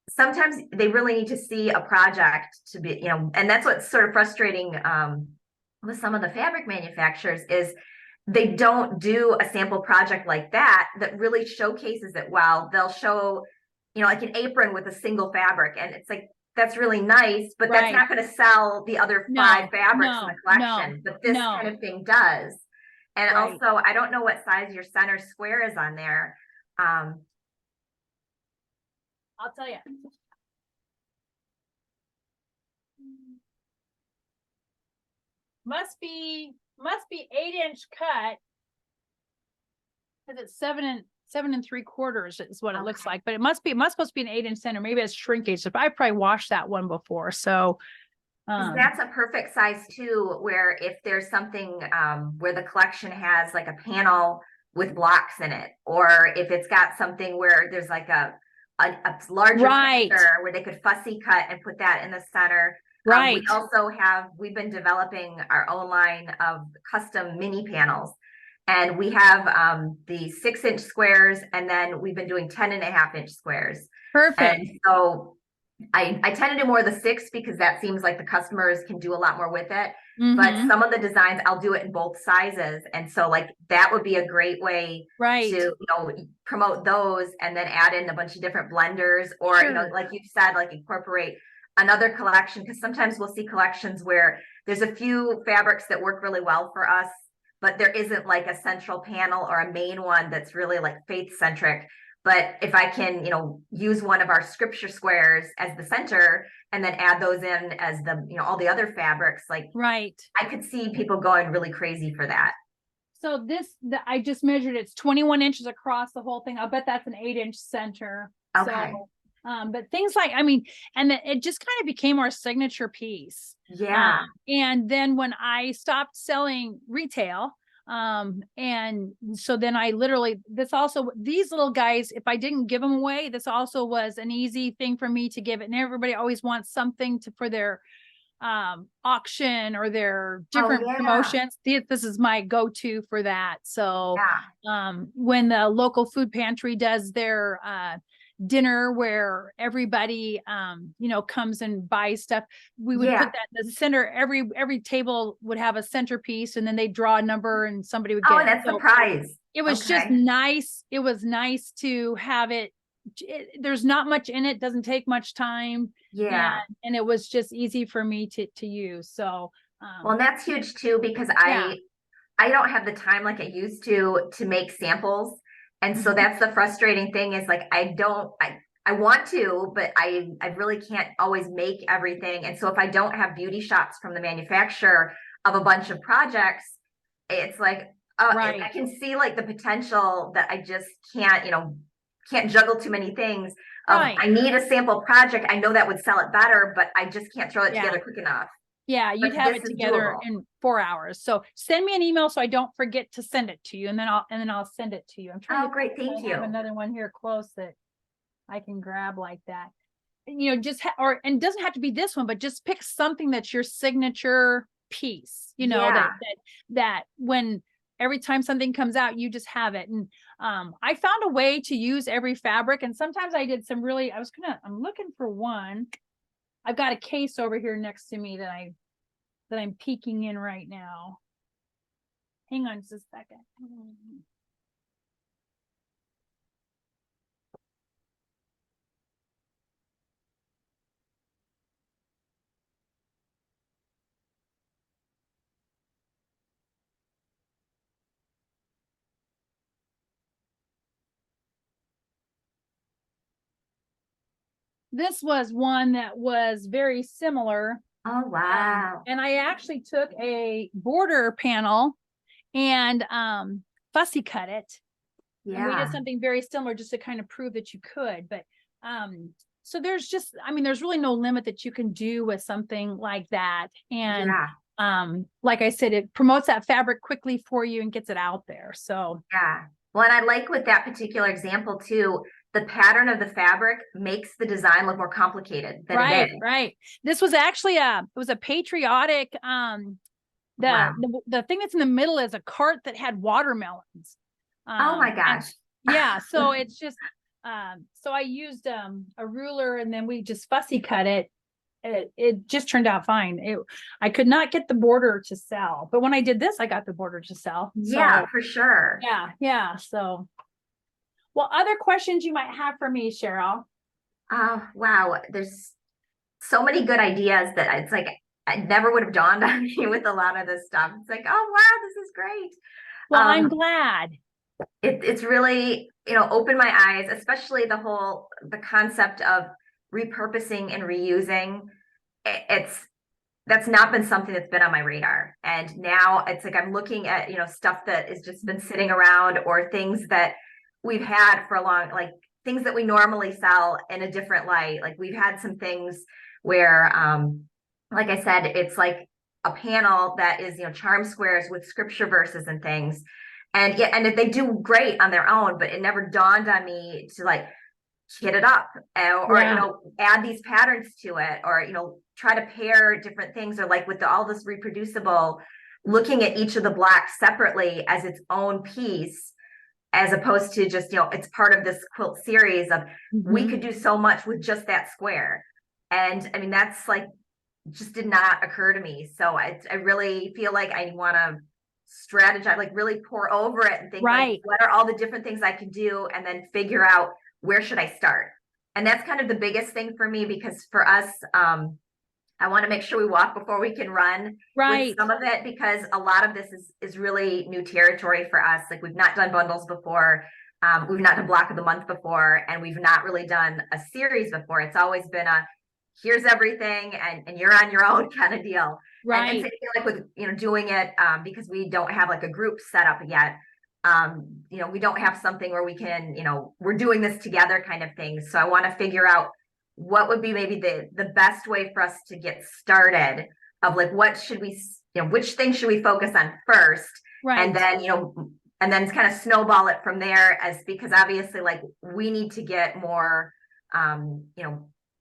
sometimes they really need to see a project to be, you know, and that's what's sort of frustrating with some of the fabric manufacturers, is they don't do a sample project like that really showcases it well. They'll show, you know, like an apron with a single fabric, and it's like, that's really nice, but that's not going to sell the other 5 fabrics in the collection. But this kind of thing does. And also, I don't know what size your center square is on there.
I'll tell you. Must be 8-inch cut, because it's 7 3/4 is what it looks like, but it must supposed to be an 8-inch center. Maybe it's shrinkage. So I probably washed that one before. So
that's a perfect size too, where if there's something where the collection has like a panel with blocks in it, or if it's got something where there's like a larger picture where they could fussy cut and put that in the center. We also we've been developing our own line of custom mini panels. And we have the 6-inch squares, and then we've been doing 10.5-inch squares.
Perfect.
And so I tend to do more of the 6 because that seems like the customers can do a lot more with it. But some of the designs, I'll do it in both sizes. And so like that would be a great way to, you know, promote those, and then add in a bunch of different blenders, or, you know, like you said, like incorporate another collection. Because sometimes we'll see collections where there's a few fabrics that work really well for us, but there isn't like a central panel or a main one that's really like faith centric. But if I can, you know, use one of our scripture squares as the center, and then add those in as the, you know, all the other fabrics, like I could see people going really crazy for that.
So I just measured, it's 21 inches across the whole thing. I'll bet that's an 8-inch center.
Okay.
So, but things like, I mean, and it just kind of became our signature piece.
Yeah.
And then when I stopped selling retail, and so then I literally, these little guys, if I didn't give them away, this also was an easy thing for me to give it. And everybody always wants something for their auction or their different promotions. This is my go-to for that. So when the local food pantry does their dinner where everybody you know, comes and buys stuff, we would put that in the center. Every table would have a centerpiece, and then they draw a number and somebody would get
that's a prize.
It was just nice. It was nice to have it. There's not much in it, doesn't take much time, and it was just easy for me to use. So
well, and that's huge too, because I don't have the time like I used to make samples. And so
Mhm.
that's the frustrating thing is like I want to, but I really can't always make everything. And so if I don't have beauty shots from the manufacturer of a bunch of projects, it's like I
Right,
can see like the potential that I just can't, can't juggle too many things.
right.
I need a sample project. I know that would sell it better, but I just can't throw it
Yeah.
together quick enough.
Yeah,
But
you'd have
this
it
is
together
doable.
in 4 hours. So send me an email so I don't forget to send it to you, and then I'll send it to you. I'm trying
Oh,
to
great.
think
Thank
if I have
you.
another one here close that I can grab like that. Just and it doesn't have to be this one, but just pick something that's your signature piece.
Yeah.
That when every time something comes out, you just have it. And I found a way to use every fabric, and sometimes I did some really. I'm looking for one. I've got a case over here next to me that I'm peeking in right now. Hang on just a second. This was one that was very similar.
Oh, wow.
And I actually took a border panel and fussy cut it. And we did
Yeah.
something very similar just to kind of prove that you could. But so there's really no limit that you can do with something like that. And
Yeah.
like I said, it promotes that fabric quickly for you and gets it out there. So
Yeah. Well, and I like with that particular example too, the pattern of the fabric makes the design look more complicated than it
right,
is.
right. This was actually it was a patriotic
Wow.
the thing that's in the middle is a cart that had watermelons.
Oh my
And
gosh.
yeah, so it's just so I used a ruler and then we just fussy cut it. It just turned out fine. I could not get the border to sell, but when I did this, I got the border to sell.
Yeah,
So
for sure.
yeah. So, well, other questions you might have for me, Cheryl?
Oh, wow. There's so many good ideas that it's like I never would have dawned on me with a lot of this stuff. It's like, oh wow, this is great.
Well, I'm
Um,
glad.
it's really, opened my eyes, especially the concept of repurposing and reusing. It's that's not been something that's been on my radar. And now it's like I'm looking at, stuff that has just been sitting around or things that we've had for a long, like things that we normally sell in a different light. Like we've had some things where, like I said, it's like a panel that is, charm squares with scripture verses and things. And yeah, and if they do great on their own, but it never dawned on me to like kit it up or
Yeah.
add these patterns to it or try to pair different things or like with all this reproducible looking at each of the blocks separately as its own piece as opposed to just it's part of this quilt series of we
Mhm.
could do so much with just that square. And I mean that's like just did not occur to me. So I really feel like I want to strategize, like really pour over it and think like,
Right.
what are all the different things I can do? And then figure out where should I start? And that's kind of the biggest thing for me, because for us, I want to make sure we walk before we can run with
Right.
some of it, because a lot of this is really new territory for us. Like we've not done bundles before. We've not done block of the month before, and we've not really done a series before. It's always been a here's everything and you're on your own kind of deal. And
Right.
same thing like with doing it because we don't have like a group set up yet. We don't have something where we can, we're doing this together kind of thing. So I want to figure out what would be maybe the best way for us to get started of like what should we, which thing should we focus on first,
Right.
and then and then kind of snowball it from there, as because obviously like we need to get more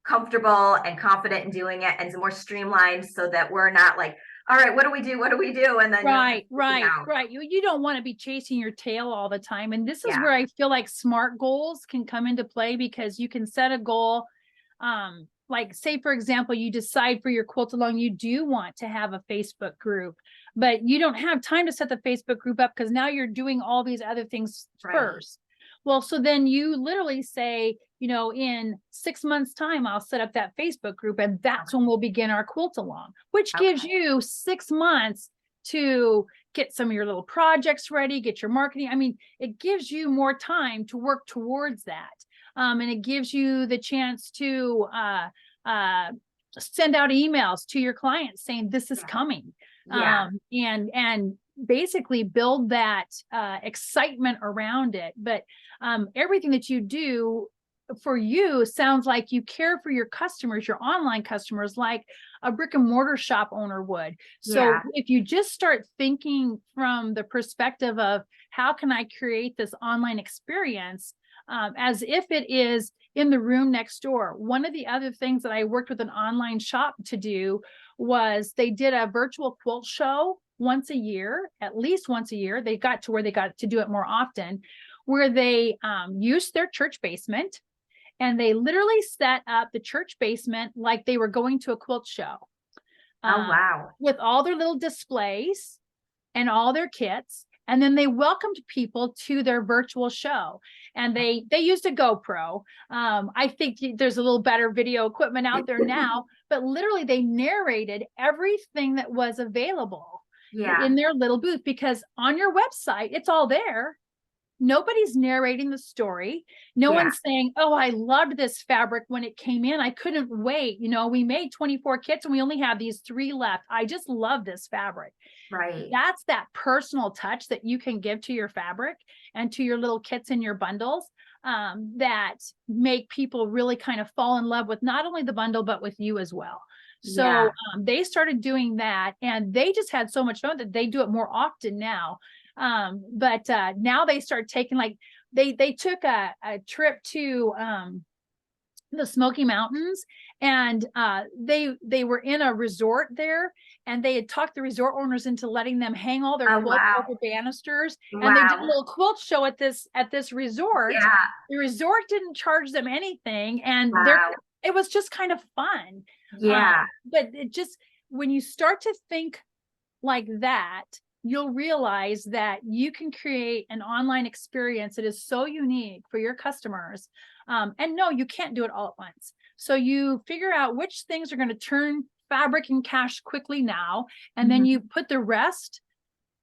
comfortable and confident in doing it and more streamlined so that we're not like, all right, what do we do? What do we do? And then
Right,
out.
right. You don't want to be chasing your tail all the time. And this is
Yeah.
where I feel like SMART goals can come into play, because you can set a goal. Like say, for example, you decide for your quilt along, you do want to have a Facebook group, but you don't have time to set the Facebook group up because now you're doing all these other things first. Well, so then you literally say, in 6 months' time, I'll set up that Facebook group, and that's when we'll begin our quilt along, which gives you 6 months to get some of your little projects ready, get your marketing. I mean, it gives you more time to work towards that. And it gives you the chance to send out emails to your clients saying this is coming.
Yeah.
And basically build that excitement around it. But everything that you do for you sounds like you care for your customers, your online customers, like a brick and mortar shop owner would. So
Yeah.
if you just start thinking from the perspective of how can I create this online experience, as if it is in the room next door. One of the other things that I worked with an online shop to do was they did a virtual quilt show once a year, at least once a year. They got to where they got to do it more often, where they used their church basement, and they literally set up the church basement like they were going to a quilt show.
Oh, wow.
With all their little displays and all their kits. And then they welcomed people to their virtual show, and they used a GoPro. I think there's a little better video equipment out there now, but literally they narrated everything that was available in their little booth, because on your website, it's all there. Nobody's narrating the story. No one's saying, oh, I loved this fabric when it came in. I couldn't wait. You know, we made 24 kits and we only have these 3 left. I just love this fabric.
Right.
That's that personal touch that you can give to your fabric and to your little kits and your bundles, that make people really kind of fall in love with not only the bundle, but with you as well. So they started doing that, and they just had so much fun that they do it more often now. But now they start taking, like, they took a trip to the Smoky Mountains, and they were in a resort there, and they had talked the resort owners into letting them hang all their quilts over banisters. And they did a little quilt show at this resort. The resort didn't charge them anything, and it was just kind of fun. But it just, when you start to think like that, you'll realize that you can create an online experience that is so unique for your customers. And no, you can't do it all at once. So you figure out which things are going to turn fabric and cash quickly now, and then you put the rest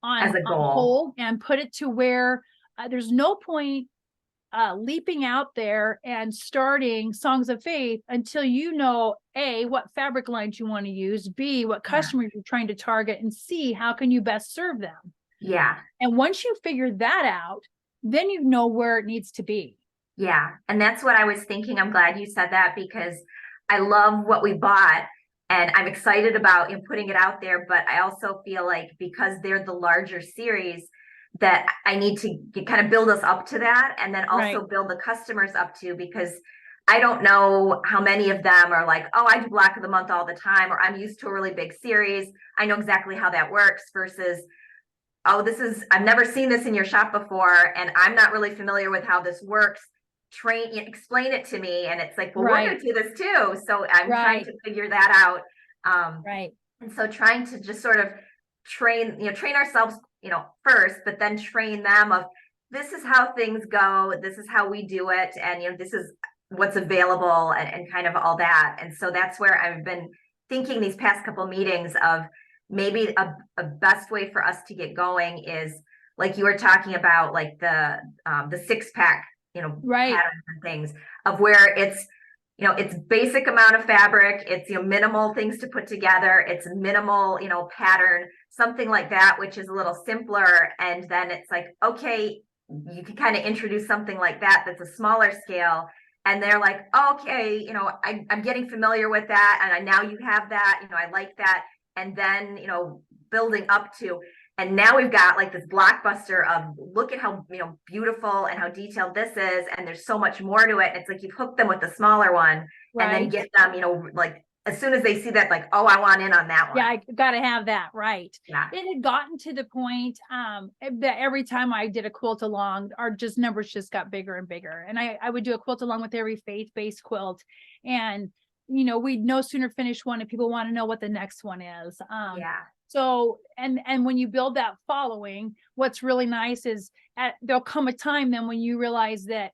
on hold and put it to where there's no point leaping out there and starting songs of faith until you know, A, what fabric lines you want to use, B, what customers you're trying to target, and C, how can you best serve them? And once you figure that out, then you know where it needs to be.
And that's what I was thinking. I'm glad you said that, because I love what we bought and I'm excited about putting it out there. But I also feel like, because they're the larger series, that I need to kind of build us up to that, and then also build the customers up to, because I don't know how many of them are like, oh, I do Black of the Month all the time, or I'm used to a really big series. I know exactly how that works, versus, oh, I've never seen this in your shop before, and I'm not really familiar with how this works. Explain it to me. And it's like, well, we're going to do this too. So I'm trying to figure that out. And so trying to just sort of train ourselves, first, but then train them of, this is how things go. This is how we do it. And, this is what's available, and kind of all that. And so that's where I've been thinking these past couple meetings of, maybe a best way for us to get going is, like you were talking about, like the 6-pack, patterns and things, of where it's, it's basic amount of fabric, it's, minimal things to put together, it's minimal, pattern, something like that, which is a little simpler. And then it's like, okay, you can kind of introduce something like that, that's a smaller scale. And they're like, oh, okay, I'm getting familiar with that. And now you have that, I like that. And then, building up to, and now we've got like this blockbuster of, look at how, beautiful and how detailed this is. And there's so much more to it. And it's like, you've hooked them with the smaller one, and then get them, like, as soon as they see that, like, oh, I want in on that one.
Yeah, I got to have that. Right. It had gotten to the point that every time I did a quilt along, our numbers just got bigger and bigger. And I would do a quilt along with every faith-based quilt. And, we'd no sooner finish one and people want to know what the next one is. So, and when you build that following, what's really nice is there'll come a time then when you realize that,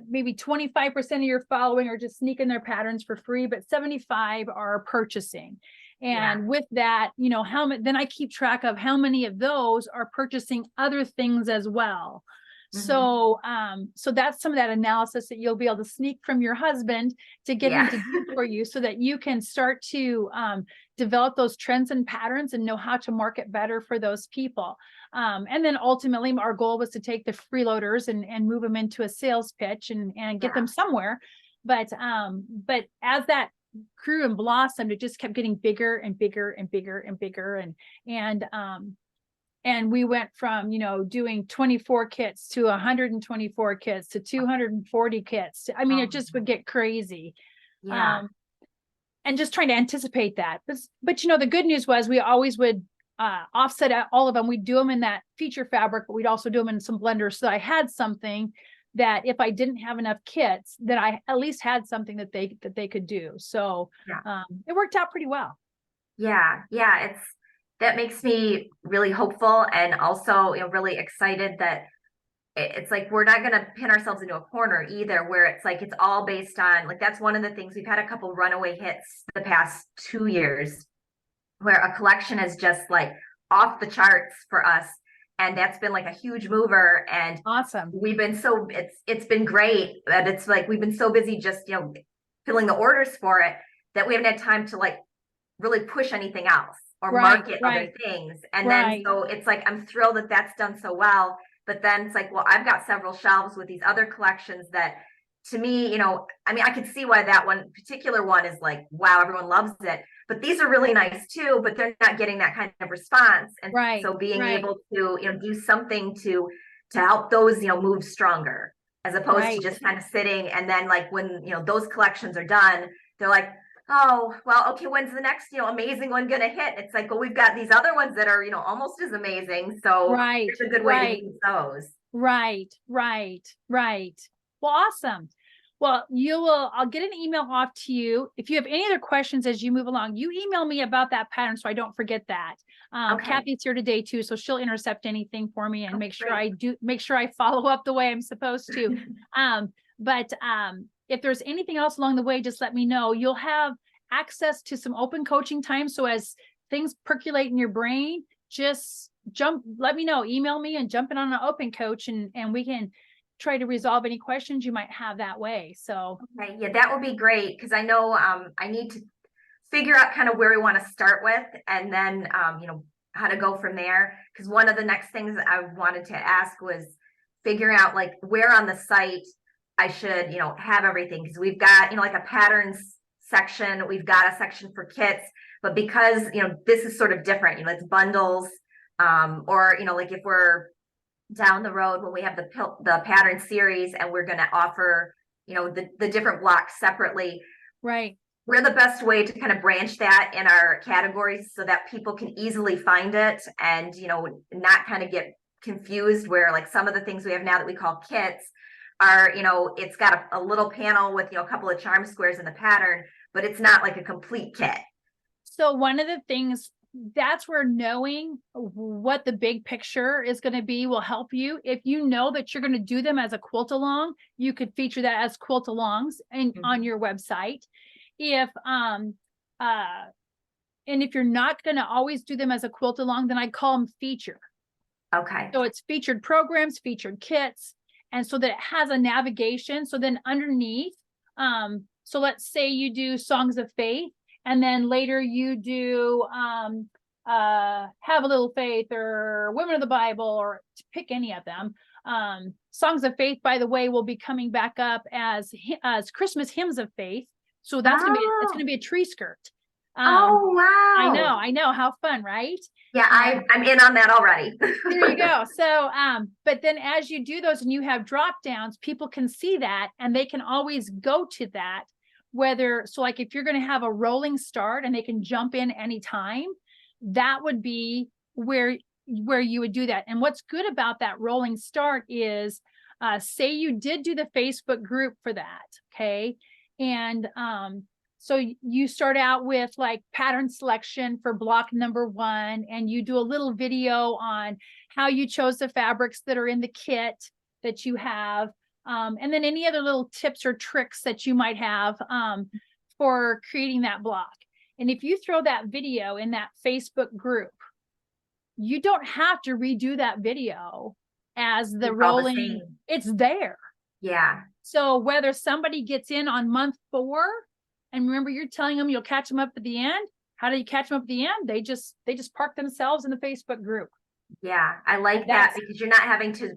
maybe 25% of your following are just sneaking their patterns for free, but 75 are purchasing. And with that, you know, how many, then I keep track of how many of those are purchasing other things as well. So, so that's some of that analysis that you'll be able to sneak from your husband to get him to do for you, so that you can start to develop those trends and patterns and know how to market better for those people. And then ultimately our goal was to take the freeloaders and move them into a sales pitch and get them somewhere. But as that grew and blossomed, it just kept getting bigger and bigger and bigger and bigger. And we went from, you know, doing 24 kits to 124 kits to 240 kits. I mean, it just would get crazy. And just trying to anticipate that. But you know, the good news was we always would offset all of them. We'd do them in that feature fabric, but we'd also do them in some blenders. So I had something that if I didn't have enough kits, that I at least had something that they could do. So it worked out pretty well.
That makes me really hopeful, and also, you know, really excited that it's like we're not going to pin ourselves into a corner either, where it's like it's all based on, like, that's one of the things we've had a couple runaway hits the past 2 years where a collection is just like off the charts for us, and that's been like a huge mover. And
awesome,
we've been it's been great, but it's like we've been so busy just, you know, filling the orders for it that we haven't had time to like really push anything else or market other things. And then so it's like I'm thrilled that that's done so well. But then it's like, well, I've got several shelves with these other collections that, to me, you know, I mean, I could see why that one particular one is like, wow, everyone loves it. But these are really nice too, but they're not getting that kind of response. And so being able to, you know, do something to help those, you know, move stronger, as opposed to just kind of sitting. And then like when, you know, those collections are done, they're like, oh, well, okay, when's the next, you know, amazing one going to hit? It's like, well, we've got these other ones that are, you know, almost as amazing. So here's a good way to use those. Right.
Well, awesome. Well, I'll get an email off to you. If you have any other questions as you move along, you email me about that pattern so I don't forget that. Kathy's here today too, so she'll intercept anything for me and make sure I follow up the way I'm supposed to. But if there's anything else along the way, just let me know. You'll have access to some open coaching time. So as things percolate in your brain, just let me know, email me and jump in on an open coach, and we can try to resolve any questions you might have that way. So
that would be great, because I know I need to figure out kind of where we want to start with, and then you know, how to go from there. Because one of the next things I wanted to ask was figuring out like where on the site I should, you know, have everything, because we've got, you know, like a patterns section, we've got a section for kits, but because, you know, this is sort of different, you know, it's bundles, or, you know, like if we're down the road when we have the pattern series and we're going to offer, you know, the different blocks separately, we're the best way to kind of branch that in our categories so that people can easily find it, and, you know, not kind of get confused where like some of the things we have now that we call kits are, you know, it's got a little panel with, you know, a couple of charm squares in the pattern, but it's not like a complete kit.
So one of the things, that's where knowing what the big picture is going to be will help you. If you know that you're going to do them as a quilt along, you could feature that as quilt alongs on your website. And if you're not going to always do them as a quilt along, then I call them feature.
Okay.
So it's featured programs, featured kits. And so that it has a navigation. So then underneath, so let's say you do Songs of Faith, and then later you do Have a Little Faith or Women of the Bible, or pick any of them. Songs of Faith, by the way, will be coming back up as Christmas Hymns of Faith. So that's it's gonna be a tree skirt.
Oh, wow.
I know. How fun, right?
Yeah, I'm in on that already.
There you go. So, but then as you do those and you have drop downs, people can see that and they can always go to that. So like if you're going to have a rolling start and they can jump in anytime, that would be where you would do that. And what's good about that rolling start is, say you did do the Facebook group for that. Okay. And, so you start out with like pattern selection for block number 1, and you do a little video on how you chose the fabrics that are in the kit that you have. And then any other little tips or tricks that you might have for creating that block. And if you throw that video in that Facebook group, you don't have to redo that video as the rolling, it's there.
Yeah.
So whether somebody gets in on month 4, and remember you're telling them you'll catch them up at the end. How do you catch them up at the end? They just park themselves in the Facebook group.
Yeah, I like that because you're not having to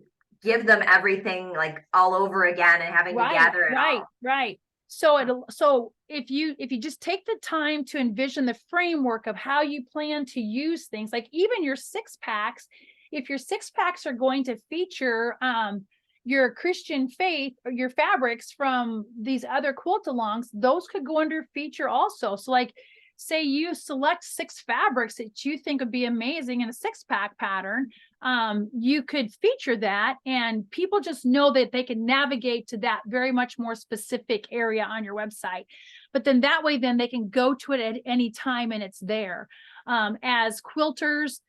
give them everything like all over again and having to gather it all.
Right. So if you just take the time to envision the framework of how you plan to use things, like even your 6-packs, if your 6-packs are going to feature your Christian faith or your fabrics from these other quilt alongs, those could go under feature also. So like, say you select 6 fabrics that you think would be amazing in a 6-pack pattern, you could feature that, and people just know that they can navigate to that very much more specific area on your website. But then that way, then they can go to it at any time and it's there. As quilters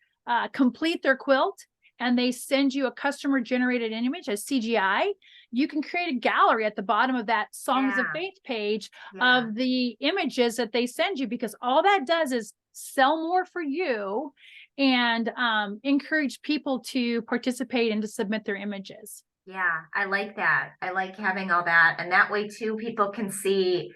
complete their quilt and they send you a customer generated image as CGI, you can create a gallery at the bottom of that Songs of Faith page of the images that they send you, because all that does is sell more for you and encourage people to participate and to submit their images.
Yeah, I like that. I like having all that. And that way too, people can see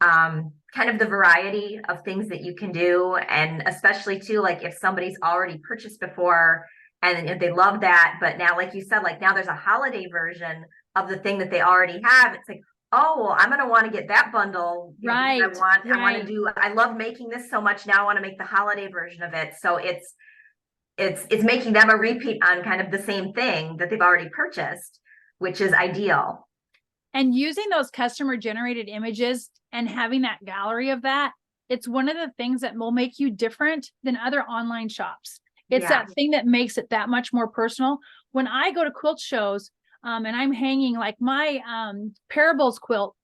kind of the variety of things that you can do. And especially too, like if somebody's already purchased before and if they love that, but now, like you said, like now there's a holiday version of the thing that they already have. It's like, oh, well, I'm going to want to get that bundle.
Right.
I want to do, I love making this so much. Now I want to make the holiday version of it. So it's making them a repeat on kind of the same thing that they've already purchased, which is ideal.
And using those customer generated images and having that gallery of that, it's one of the things that will make you different than other online shops. It's that thing that makes it that much more personal. When I go to quilt shows and I'm hanging like my Parables quilt,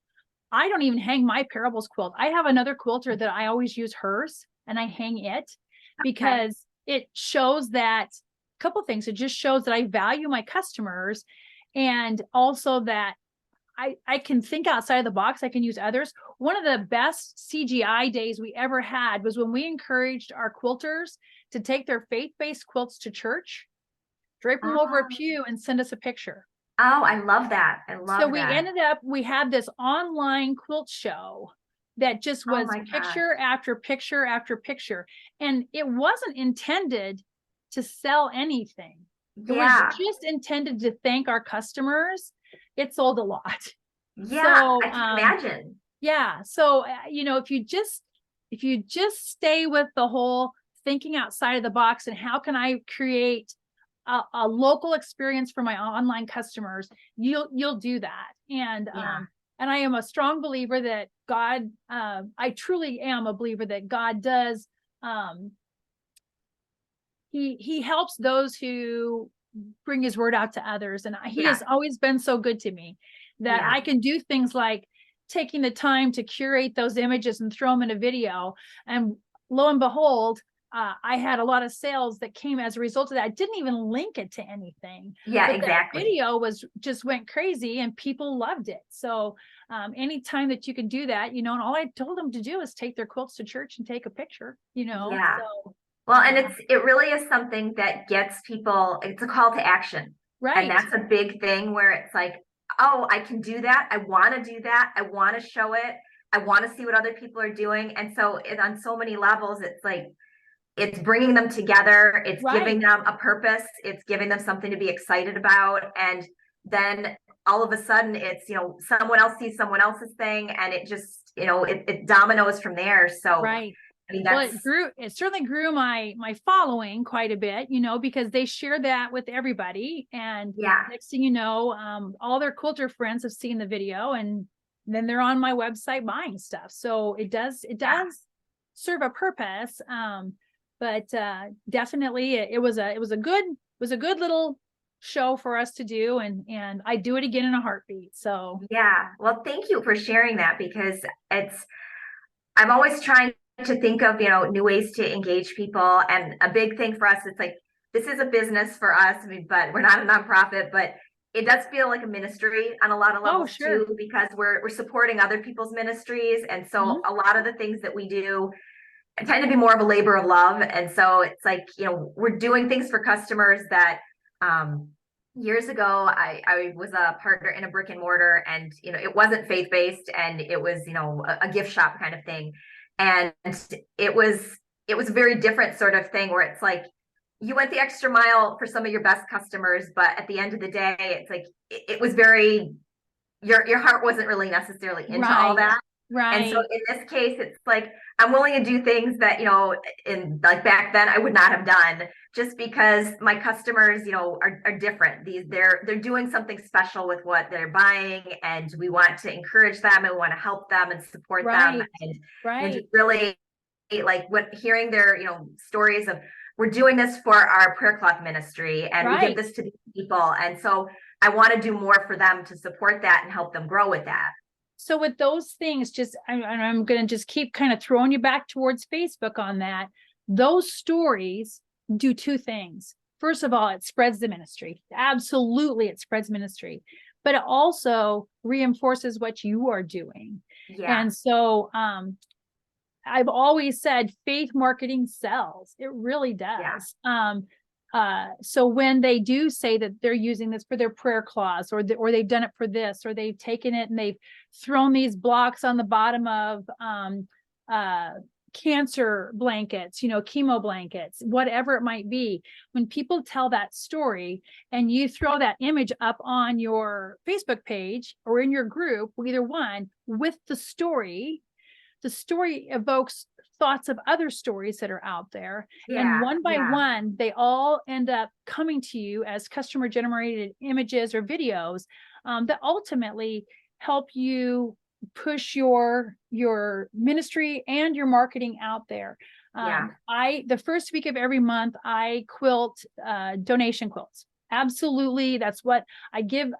I don't even hang my Parables quilt. I have another quilter that I always use hers and I hang it because it shows that a couple things. It just shows that I value my customers, and also that I can think outside the box. I can use others. One of the best CGI days we ever had was when we encouraged our quilters to take their faith-based quilts to church, drape them over a pew, and send us a picture.
Oh, I love that. I love that.
So we had this online quilt show that just was picture after picture after picture. And it wasn't intended to sell anything. It was just intended to thank our customers. It sold a lot.
Yeah, so, I can imagine.
Yeah. So, if you just stay with the whole thinking outside of the box and how can I create a local experience for my online customers, you'll do that. And I am a strong believer that God, I truly am a believer that God does. He helps those who bring his word out to others. And he has always been so good to me that I can do things like taking the time to curate those images and throw them in a video. And lo and behold, I had a lot of sales that came as a result of that. I didn't even link it to anything.
Yeah,
but
exactly.
That video just went crazy and people loved it. So anytime that you can do that, and all I told them to do is take their quilts to church and take a picture,
Yeah.
So,
well, and it really is something that gets people, it's a call to action.
Right.
And that's a big thing where it's like, oh, I can do that. I want to do that. I want to show it. I want to see what other people are doing. And so on so many levels, it's like, it's bringing them together. It's giving them a purpose. It's giving them something to be excited about. And then all of a sudden it's, someone else sees someone else's thing and it just, it dominoes from there. So I mean,
it certainly grew my following quite a bit, because they share that with everybody. And next thing you know, all their quilter friends have seen the video and then they're on my website buying stuff. So it does serve a purpose. But definitely it was a good little show for us to do, and I do it again in a heartbeat. So
well, thank you for sharing that, because I'm always trying to think of new ways to engage people, and a big thing for us, it's like, this is a business for us, but we're not a nonprofit, but it does feel like a ministry on a lot of
Oh,
levels
sure.
too, because we're supporting other people's ministries. And so
Mhm.
a lot of the things that we do tend to be more of a labor of love. And so it's like, we're doing things for customers that um years ago I was a partner in a brick and mortar, and it wasn't faith-based, and it was, a gift shop kind of thing. And it was it was a very different sort of thing where it's like you went the extra mile for some of your best customers, but at the end of the day, it's like it was very, your heart wasn't really necessarily into all
Right.
that. And so
Right.
in this case, it's like I'm willing to do things that, in like back then I would not have done, just because my customers, are different. They're doing something special with what they're buying, and we want to encourage them, and we want to help them and support them.
Right.
And just
Right.
really like what hearing their, stories of, we're doing this for our prayer cloth ministry, and we give
Right.
this to these people. And so I want to do more for them to support that and help them grow with that.
So with those things, I'm going to just keep kind of throwing you back towards Facebook on that. Those stories do two things. First of all, it spreads the ministry. Absolutely, it spreads ministry, but it also reinforces what you are doing.
Yeah.
And so I've always said faith marketing sells. It really
Yeah.
does. So when they do say that they're using this for their prayer clause, or they've done it for this, or they've taken it and they've thrown these blocks on the bottom of cancer blankets, chemo blankets, whatever it might be, when people tell that story and you throw that image up on your Facebook page or in your group, either one, with the story evokes thoughts of other stories that are out there. And
Yeah.
one by
Yeah.
one, they all end up coming to you as customer generated images or videos that ultimately help you push your ministry and your marketing out there.
Yeah.
The first week of every month, I quilt donation quilts. Absolutely. That's what I give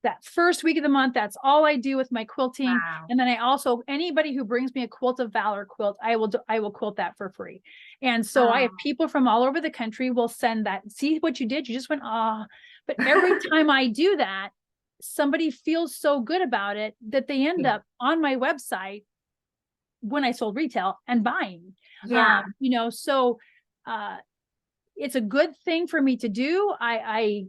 that first week of the month. That's all I do with my quilting.
Wow.
And then I also, anybody who brings me a Quilt of Valor quilt, I will quilt that for free. And so I have people from all over the country will send that. See what you did? You just went, ah. But every time I do that, somebody feels so good about it that they end
Yeah.
up on my website when I sold retail and buying.
Yeah.
So it's a good thing for me to do. I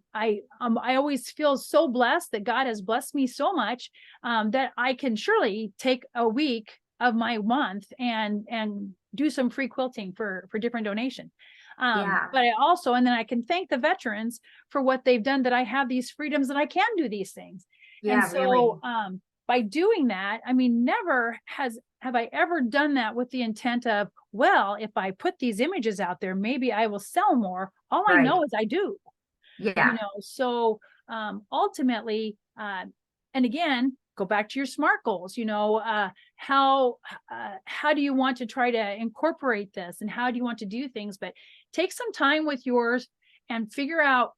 always feel so blessed that God has blessed me so much that I can surely take a week of my month and do some free quilting for different donation.
Yeah.
But I also, and then I can thank the veterans for what they've done, that I have these freedoms, that I can do these things. And
Yeah. Really.
so by doing that, I mean, never have I ever done that with the intent of, well, if I put these images out there, maybe I will sell more. All I
Right.
know is I do,
Yeah.
So ultimately, and again, go back to your SMART goals, how do you want to try to incorporate this, and how do you want to do things? But take some time with yours and figure out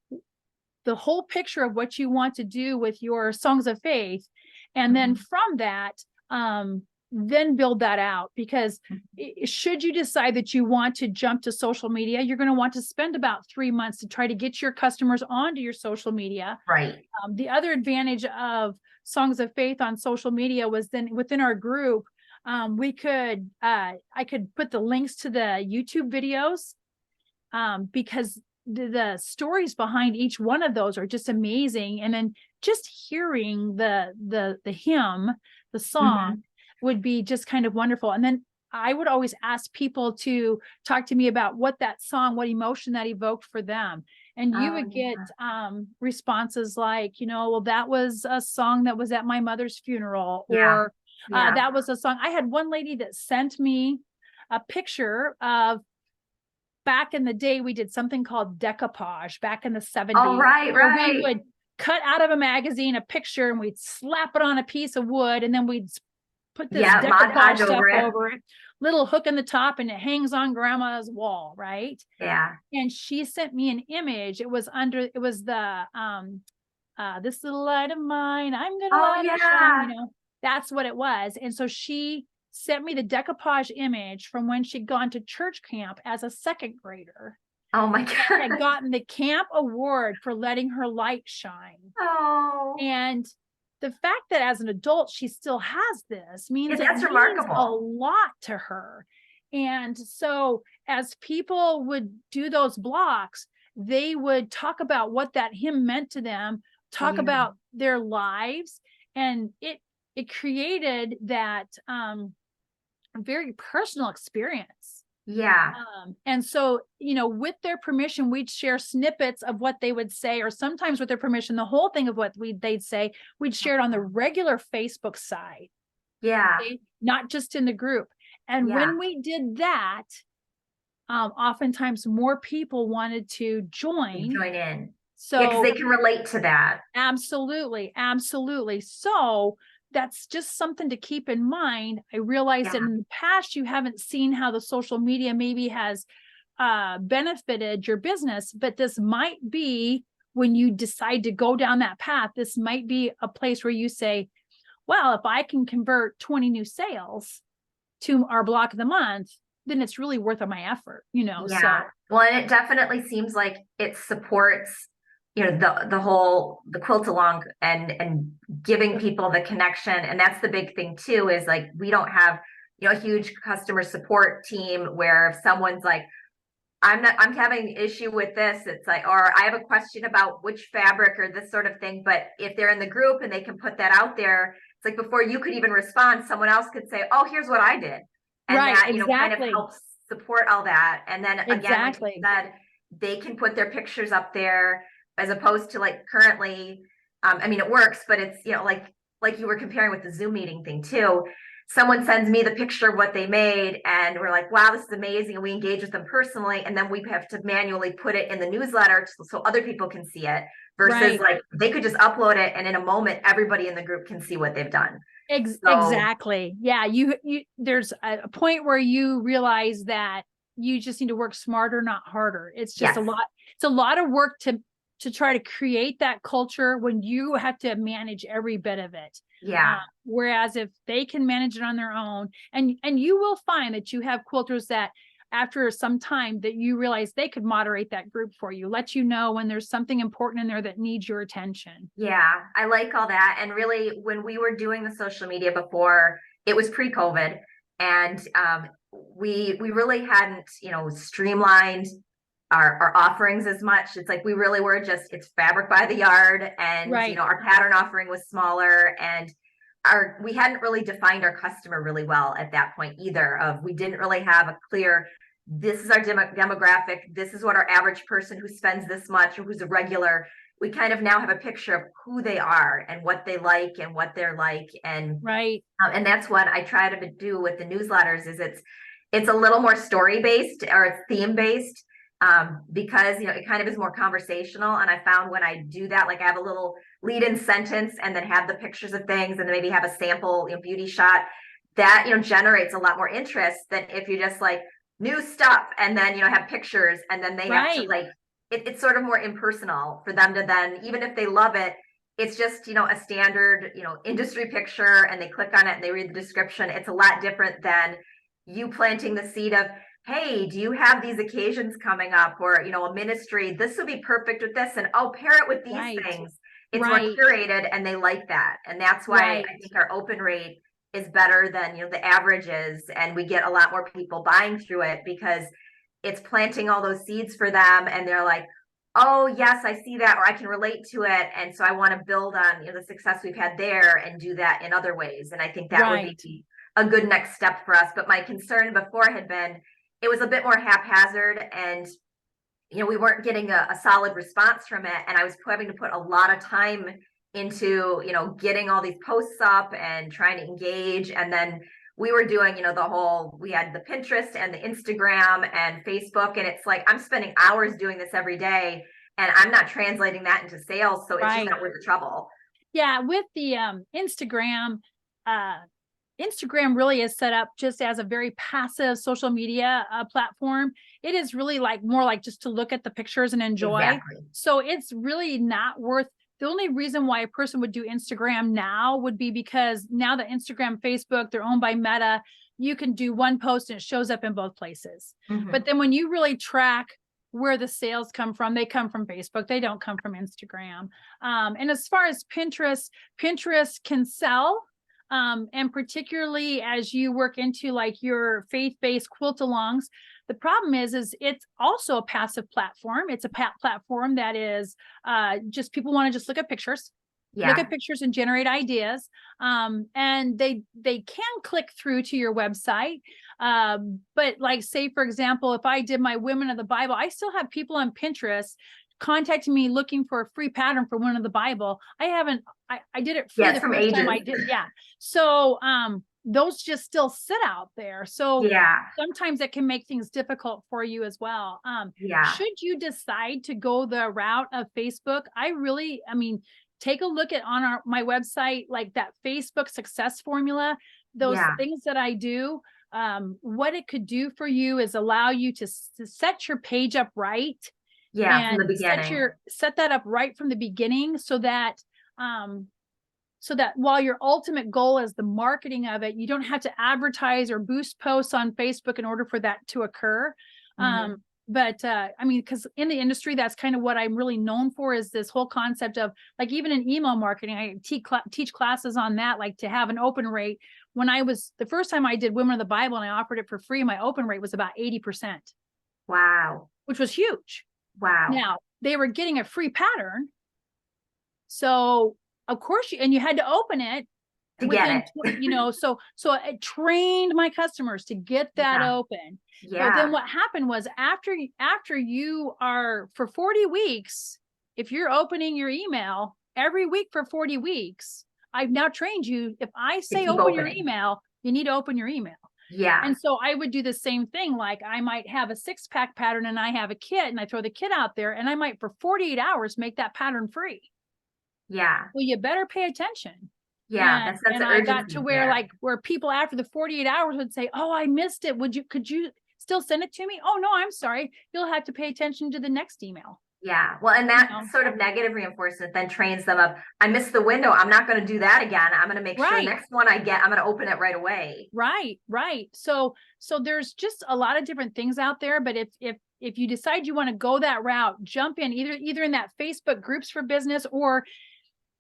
the whole picture of what you want to do with your songs of faith. And then from that, then build that out, because should you decide that you want to jump to social media, you're going to want to spend about 3 months to try to get your customers onto your social media.
Right.
The other advantage of Songs of Faith on social media was then within our group, I could put the links to the YouTube videos, because the stories behind each one of those are just amazing. And then just hearing the hymn, the song would be just kind of wonderful. And then I would always ask people to talk to me about what that song, what emotion that evoked for them. And you would get responses like, well, that was a song that was at my mother's funeral, or that was a song. I had one lady that sent me a picture of, back in the day, we did something called decoupage back in the 70s.
Oh, right.
We would cut out of a magazine a picture and we'd slap it on a piece of wood, and then we'd put this decoupage stuff over it, little hook in the top, and it hangs on grandma's wall, right?
Yeah.
And she sent me an image. It was the this little light of mine, I'm gonna let it shine, that's what it was. And so she sent me the decoupage image from when she'd gone to church camp as a second grader.
Oh my
had
God.
gotten the camp award for letting her light shine.
Oh,
And the fact that as an adult, she still has this
yeah,
means it
that's
means a
remarkable.
lot to her. And so as people would do those blocks, they would talk about what that hymn meant to them, talk
Yeah.
about their lives. And it created that very personal experience.
Yeah.
And so, you know, with their permission, we'd share snippets of what they would say, or sometimes with their permission, the whole thing of what they'd say, we'd share it on the regular Facebook side,
Yeah.
okay? Not just in the group. And
Yeah.
when we did that, oftentimes more people wanted to
They
join.
join in. Yeah, because
So
they can relate to that.
absolutely, absolutely. So that's just something to keep in mind. I realized that
Yeah.
in the past, you haven't seen how the social media maybe has benefited your business, but this might be when you decide to go down that path, this might be a place where you say, well, if I can convert 20 new sales to our block of the month, then it's really worth my effort, you know?
Yeah.
So
Well, and it definitely seems like it supports, the quilt along and giving people the connection. And that's the big thing too, is like we don't have, a huge customer support team where if someone's like, I'm having an issue with this, it's like, or I have a question about which fabric or this sort of thing. But if they're in the group and they can put that out there, it's like before you could even respond, someone else could say, oh, here's what I did. And
right,
that, kind of
exactly,
helps support all that. And then again, like you
exactly.
said, they can put their pictures up there as opposed to like currently, I mean, it works, but it's, like you were comparing with the Zoom meeting thing too. Someone sends me the picture of what they made and we're like, wow, this is amazing. And we engage with them personally. And then we have to manually put it in the newsletter so other people can see it versus
Right.
like they could just upload it. And in a moment, everybody in the group can see what they've done. So
Exactly. Yeah. You, there's a point where you realize that you just need to work smarter, not harder. It's just
yes,
it's a lot of work to try to create that culture when you have to manage every bit of it.
yeah,
Whereas if they can manage it on their own, and you will find that you have quilters that after some time that you realize they could moderate that group for you, let you know when there's something important in there that needs your attention.
yeah, I like all that. And really, when we were doing the social media before, it was pre-COVID, and we really hadn't, streamlined our offerings as much. It's like we really were just it's fabric by the yard, and
Right.
our pattern offering was smaller, and we hadn't really defined our customer really well at that point either. Of we didn't really have a clear this is our demographic, this is what our average person who spends this much or who's a regular. We kind of now have a picture of who they are and what they like and what they're like,
Right.
and that's what I try to do with the newsletters. Is it's a little more story based or it's theme based, because it kind of is more conversational. And I found when I do that, like I have a little lead in sentence and then have the pictures of things and then maybe have a sample beauty shot that generates a lot more interest than if you just like new stuff and then have pictures and then they have to
Right.
like it's sort of more impersonal for them to then, even if they love it, it's just a standard industry picture and they click on it and they read the description. It's a lot different than you planting the seed of, hey, do you have these occasions coming up, or a ministry, this would be perfect with this, and oh, pair it with these
Right.
things. It's more
Right.
curated and they like that, and that's why
Right.
I think our open rate is better than the averages, and we get a lot more people buying through it because it's planting all those seeds for them and they're like, oh yes, I see that, or I can relate to it, and so I want to build on the success we've had there and do that in other ways. And I think that would
Right.
be a good next step for us. But my concern before had been it was a bit more haphazard, and we weren't getting a solid response from it, and I was having to put a lot of time into getting all these posts up and trying to engage. And then we were doing we had the Pinterest and the Instagram and Facebook, and it's like I'm spending hours doing this every day and I'm not translating that into sales, so it's just
Right.
not worth the trouble.
Yeah. With the Instagram, uh, Instagram really is set up just as a very passive social media platform. It is really like more like just to look at the pictures and enjoy.
Exactly.
So it's really not worth. The only reason why a person would do Instagram now would be because now that Instagram, Facebook, they're owned by Meta, you can do one post and it shows up in both places.
Mhm.
But then when you really track where the sales come from. They come from Facebook. They don't come from Instagram. And as far as Pinterest, Pinterest can sell. And particularly as you work into like your faith-based quilt-alongs, the problem is it's also a passive platform. It's a platform that is just people want to just look at pictures. Look at pictures and generate ideas. And they can click through to your website. But like, say, for example, if I did my Women of the Bible, I still have people on Pinterest contacting me looking for a free pattern for Women of the Bible. I did it free the
from
first
ages.
time I did. Yeah. So those just still sit out there. So sometimes it can make things difficult for you as well. Should you decide to go the route of Facebook, I mean, take a look at on my website, like that Facebook success formula, those things that I do. What it could do for you is allow you to set your page up right.
From the beginning.
Set that up right from the beginning, so that while your ultimate goal is the marketing of it, you don't have to advertise or boost posts on Facebook in order for that to occur. But I mean, because in the industry, that's kind of what I'm really known for, is this whole concept of, like, even in email marketing, I teach classes on that, like to have an open rate. When the first time I did Women of the Bible and I offered it for free, my open rate was about 80%.
Wow.
Which was huge.
Wow.
Now they were getting a free pattern. So of course, and you had to open it
to get it.
So I trained my customers to get that open. But then what happened was, after you are, for 40 weeks, if you're opening your email every week for 40 weeks, I've now trained you. If I say open your email, you need to open your email. And so I would do the same thing. Like, I might have a 6-pack pattern and I have a kit and I throw the kit out there, and I might for 48 hours make that pattern free. Well, you better pay attention.
That's
and I got to where people after the 48 hours would say, oh, I missed it. Could you still send it to me? Oh, no, I'm sorry. You'll have to pay attention to the next email.
Well, and that sort of negative reinforcement then trains them up. I missed the window. I'm not going to do that again. I'm going to make sure next one I get, I'm going to open it right away.
Right. So there's just a lot of different things out there. But if you decide you want to go that route, jump in either in that Facebook groups for business, or,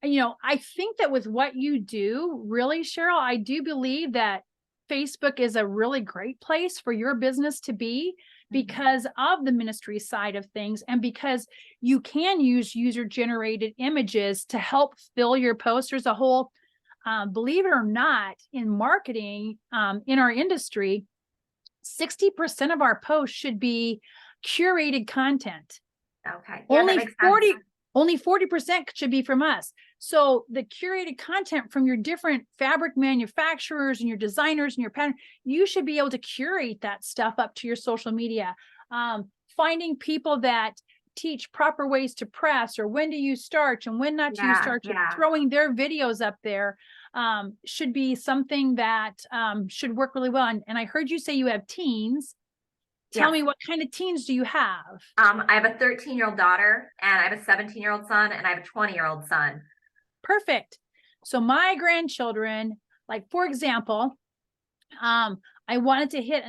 I think that with what you do, really, Cheryl, I do believe that Facebook is a really great place for your business to be, because of the ministry side of things, and because you can use user-generated images to help fill your posts. There's a whole, believe it or not, in marketing, in our industry, 60% of our posts should be curated content. Only 40% should be from us. So the curated content from your different fabric manufacturers and your designers and your pattern, you should be able to curate that stuff up to your social media. Finding people that teach proper ways to press, or when to use starch and when not to use starch, throwing their videos up there should be something that should work really well. And I heard you say you have teens. Tell me, what kind of teens do you have?
I have a 13-year-old daughter, and I have a 17-year-old son, and I have a 20-year-old son.
Perfect. So my grandchildren, like, for example, I wanted to hit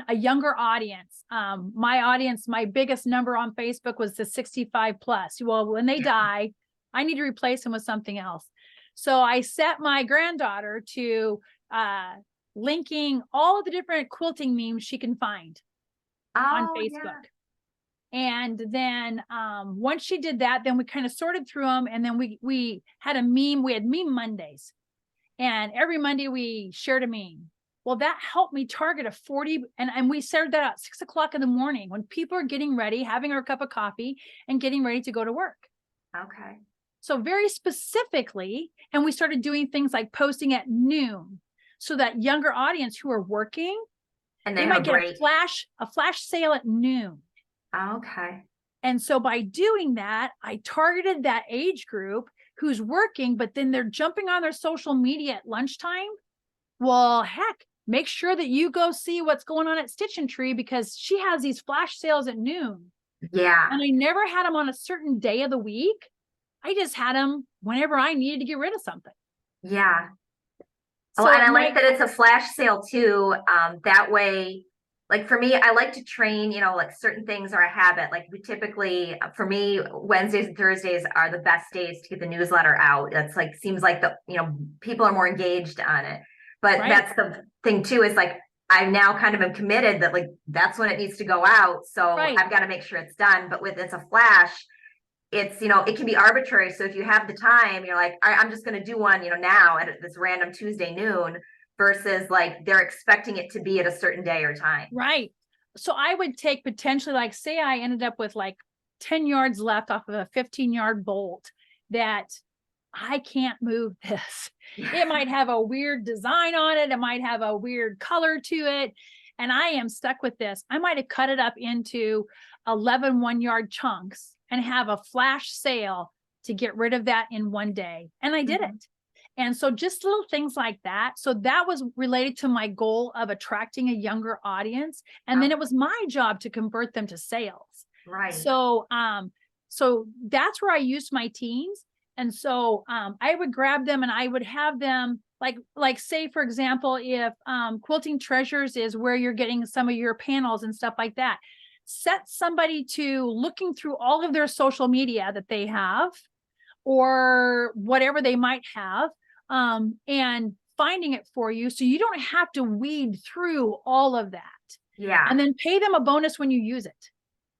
a younger audience. My audience, my biggest number on Facebook was the 65 plus. Well, when they die, I need to replace them with something else. So I set my granddaughter to linking all of the different quilting memes she can find on Facebook. And then once she did that, then we kind of sorted through them, and then we had meme Mondays, and every Monday we shared a meme. Well, that helped me target a 40, and we started that at 6 o'clock in the morning when people are getting ready, having our cup of coffee and getting ready to go to work. So very specifically, and we started doing things like posting at noon, so that younger audience who are working, and they might get a flash sale at noon. And so by doing that, I targeted that age group who's working, but then they're jumping on their social media at lunchtime. Well, heck, make sure that you go see what's going on at Stitch and Tree, because she has these flash sales at noon. And I never had them on a certain day of the week. I just had them whenever I needed to get rid of something.
So, and I like that it's a flash sale too. That way, like for me, I like to train, like certain things are a habit. Like we typically, for me, Wednesdays and Thursdays are the best days to get the newsletter out. That's like, seems like people are more engaged on it. But
Right.
that's the thing too, is like, I now kind of am committed that like, that's when it needs to go out. So
Right.
I've got to make sure it's done. But with it's a flash, it's, it can be arbitrary. So if you have the time, you're like, I'm just going to do one, now at this random Tuesday noon versus like they're expecting it to be at a certain day or time.
Right. So I would take potentially, like, say I ended up with like 10 yards left off of a 15-yard bolt that I can't move this. It might have a weird design on it. It might have a weird color to it. And I am stuck with this. I might have cut it up into 11 1-yard chunks and have a flash sale to get rid of that in one day. And I did it. And so just little things like that. So that was related to my goal of attracting a younger audience. And then it was my job to convert them to sales.
Right.
So, so that's where I used my teens. And so, I would grab them and I would have them like say, for example, if, Quilting Treasures is where you're getting some of your panels and stuff like that, set somebody to looking through all of their social media that they have or whatever they might have, and finding it for you. So you don't have to weed through all of that.
Yeah.
And then pay them a bonus when you use it.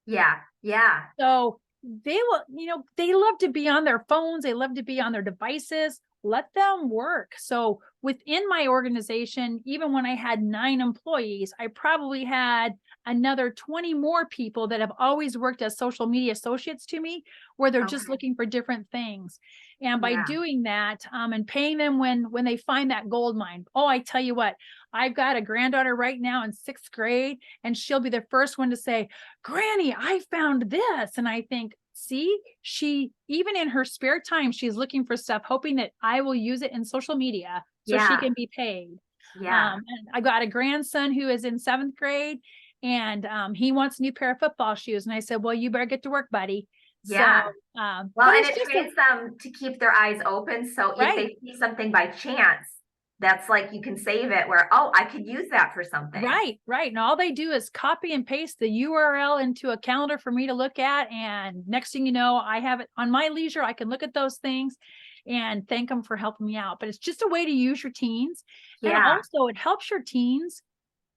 Yeah. Yeah.
So they will, they love to be on their phones. They love to be on their devices. Let them work. So within my organization, even when I had 9 employees, I probably had another 20 more people that have always worked as social media associates to me, where they're just looking for different things. And by doing that, and paying them when they find that gold mine. Oh, I tell you what, I've got a granddaughter right now in 6th grade, and she'll be the first one to say, Granny, I found this. And I think, see, she, even in her spare time, she's looking for stuff, hoping that I will use it in social media so she can be paid.
Yeah.
And I got a grandson who is in 7th grade, and he wants a new pair of football shoes. And I said, well, you better get to work, buddy.
Yeah.
So,
well, and it trains them to keep their eyes open. So if they see something by chance, that's like, you can save it where, oh, I could use that for something.
Right. And all they do is copy and paste the URL into a calendar for me to look at. And next thing you know, I have it on my leisure. I can look at those things and thank them for helping me out. But it's just a way to use your teens. And also it helps your teens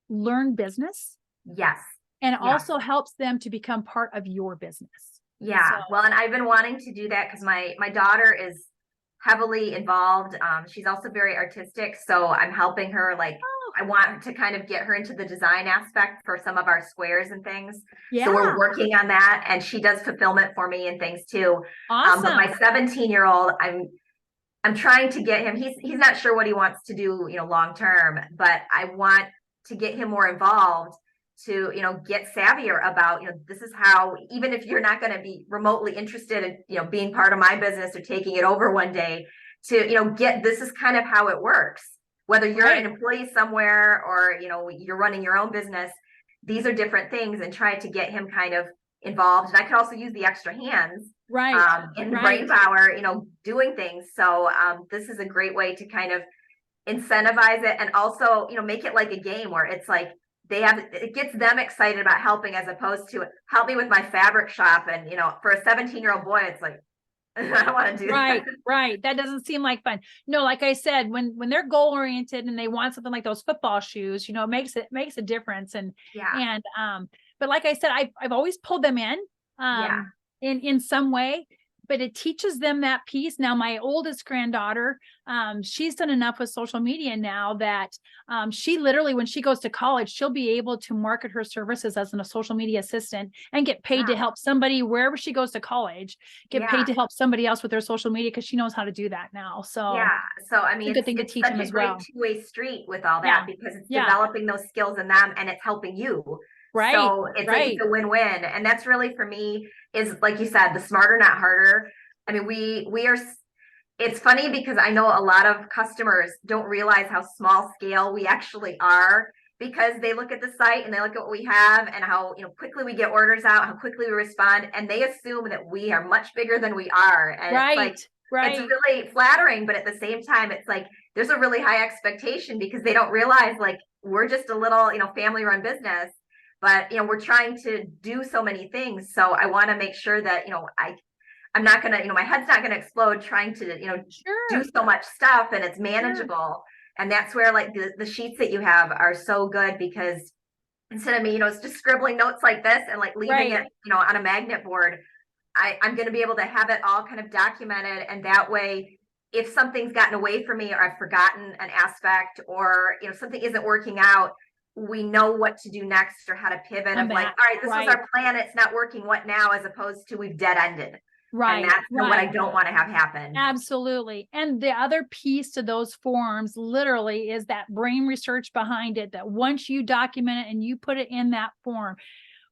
learn business.
Yes.
And it also helps them to become part of your business.
Yeah. So, well, and I've been wanting to do that because my daughter is heavily involved. She's also very artistic. So I'm helping her. Like, I want to kind of get her into the design aspect for some of our squares and things. So we're working on that. And she does fulfillment for me and things too.
Awesome.
But my 17-year-old, I'm trying to get him, he's not sure what he wants to do, long term, but I want to get him more involved to, get savvier about, this is how, even if you're not going to be remotely interested in, being part of my business or taking it over one day, to, this is kind of how it works. Whether you're an employee somewhere or, you're running your own business, these are different things, and try to get him kind of involved. And I could also use the extra hands in the brain power, doing things. So this is a great way to kind of incentivize it, and also, make it like a game where it's like, it gets them excited about helping, as opposed to help me with my fabric shop. And, for a 17-year-old boy, it's like, I don't want to do that.
Right. That doesn't seem like fun. No, like I said, when they're goal oriented and they want something like those football shoes, it makes a difference. And, but like I said, I've always pulled them in some way, but it teaches them that piece. Now, my oldest granddaughter, she's done enough with social media now that she literally, when she goes to college, she'll be able to market her services as a social media assistant and get paid to help somebody wherever she goes to college, get paid to help somebody else with their social media, because she knows how to do that now. So
so I mean,
it's a good thing to teach them as well.
It's a great two-way street with all that, because it's developing those skills in them and it's helping you. So it's like, it's a win-win. And that's really, for me, is like you said, the smarter, not harder. I mean, we are, it's funny because I know a lot of customers don't realize how small scale we actually are, because they look at the site and they look at what we have and how, quickly we get orders out, how quickly we respond. And they assume that we are much bigger than we are. And it's like, it's really flattering, but at the same time, it's like, there's a really high expectation, because they don't realize, like, we're just a little, family run business. but we're trying to do so many things. So I want to make sure that, I'm not gonna, my head's not gonna explode trying to, do
Sure,
so much stuff, and it's
sure.
manageable. And that's where like the sheets that you have are so good, because instead of me, just scribbling notes like this and like leaving
Right.
it, on a magnet board, I'm going to be able to have it all kind of documented. And that way, if something's gotten away from me, or I've forgotten an aspect, or, something isn't working out, we know what to do next, or how to pivot
Come
of like,
back.
all right, this was
Right.
our plan. It's not working. What now? As opposed to we've dead ended. And
Right.
that's what I
Right.
don't want to have happen.
Absolutely. And the other piece to those forms literally is that brain research behind it, that once you document it and you put it in that form,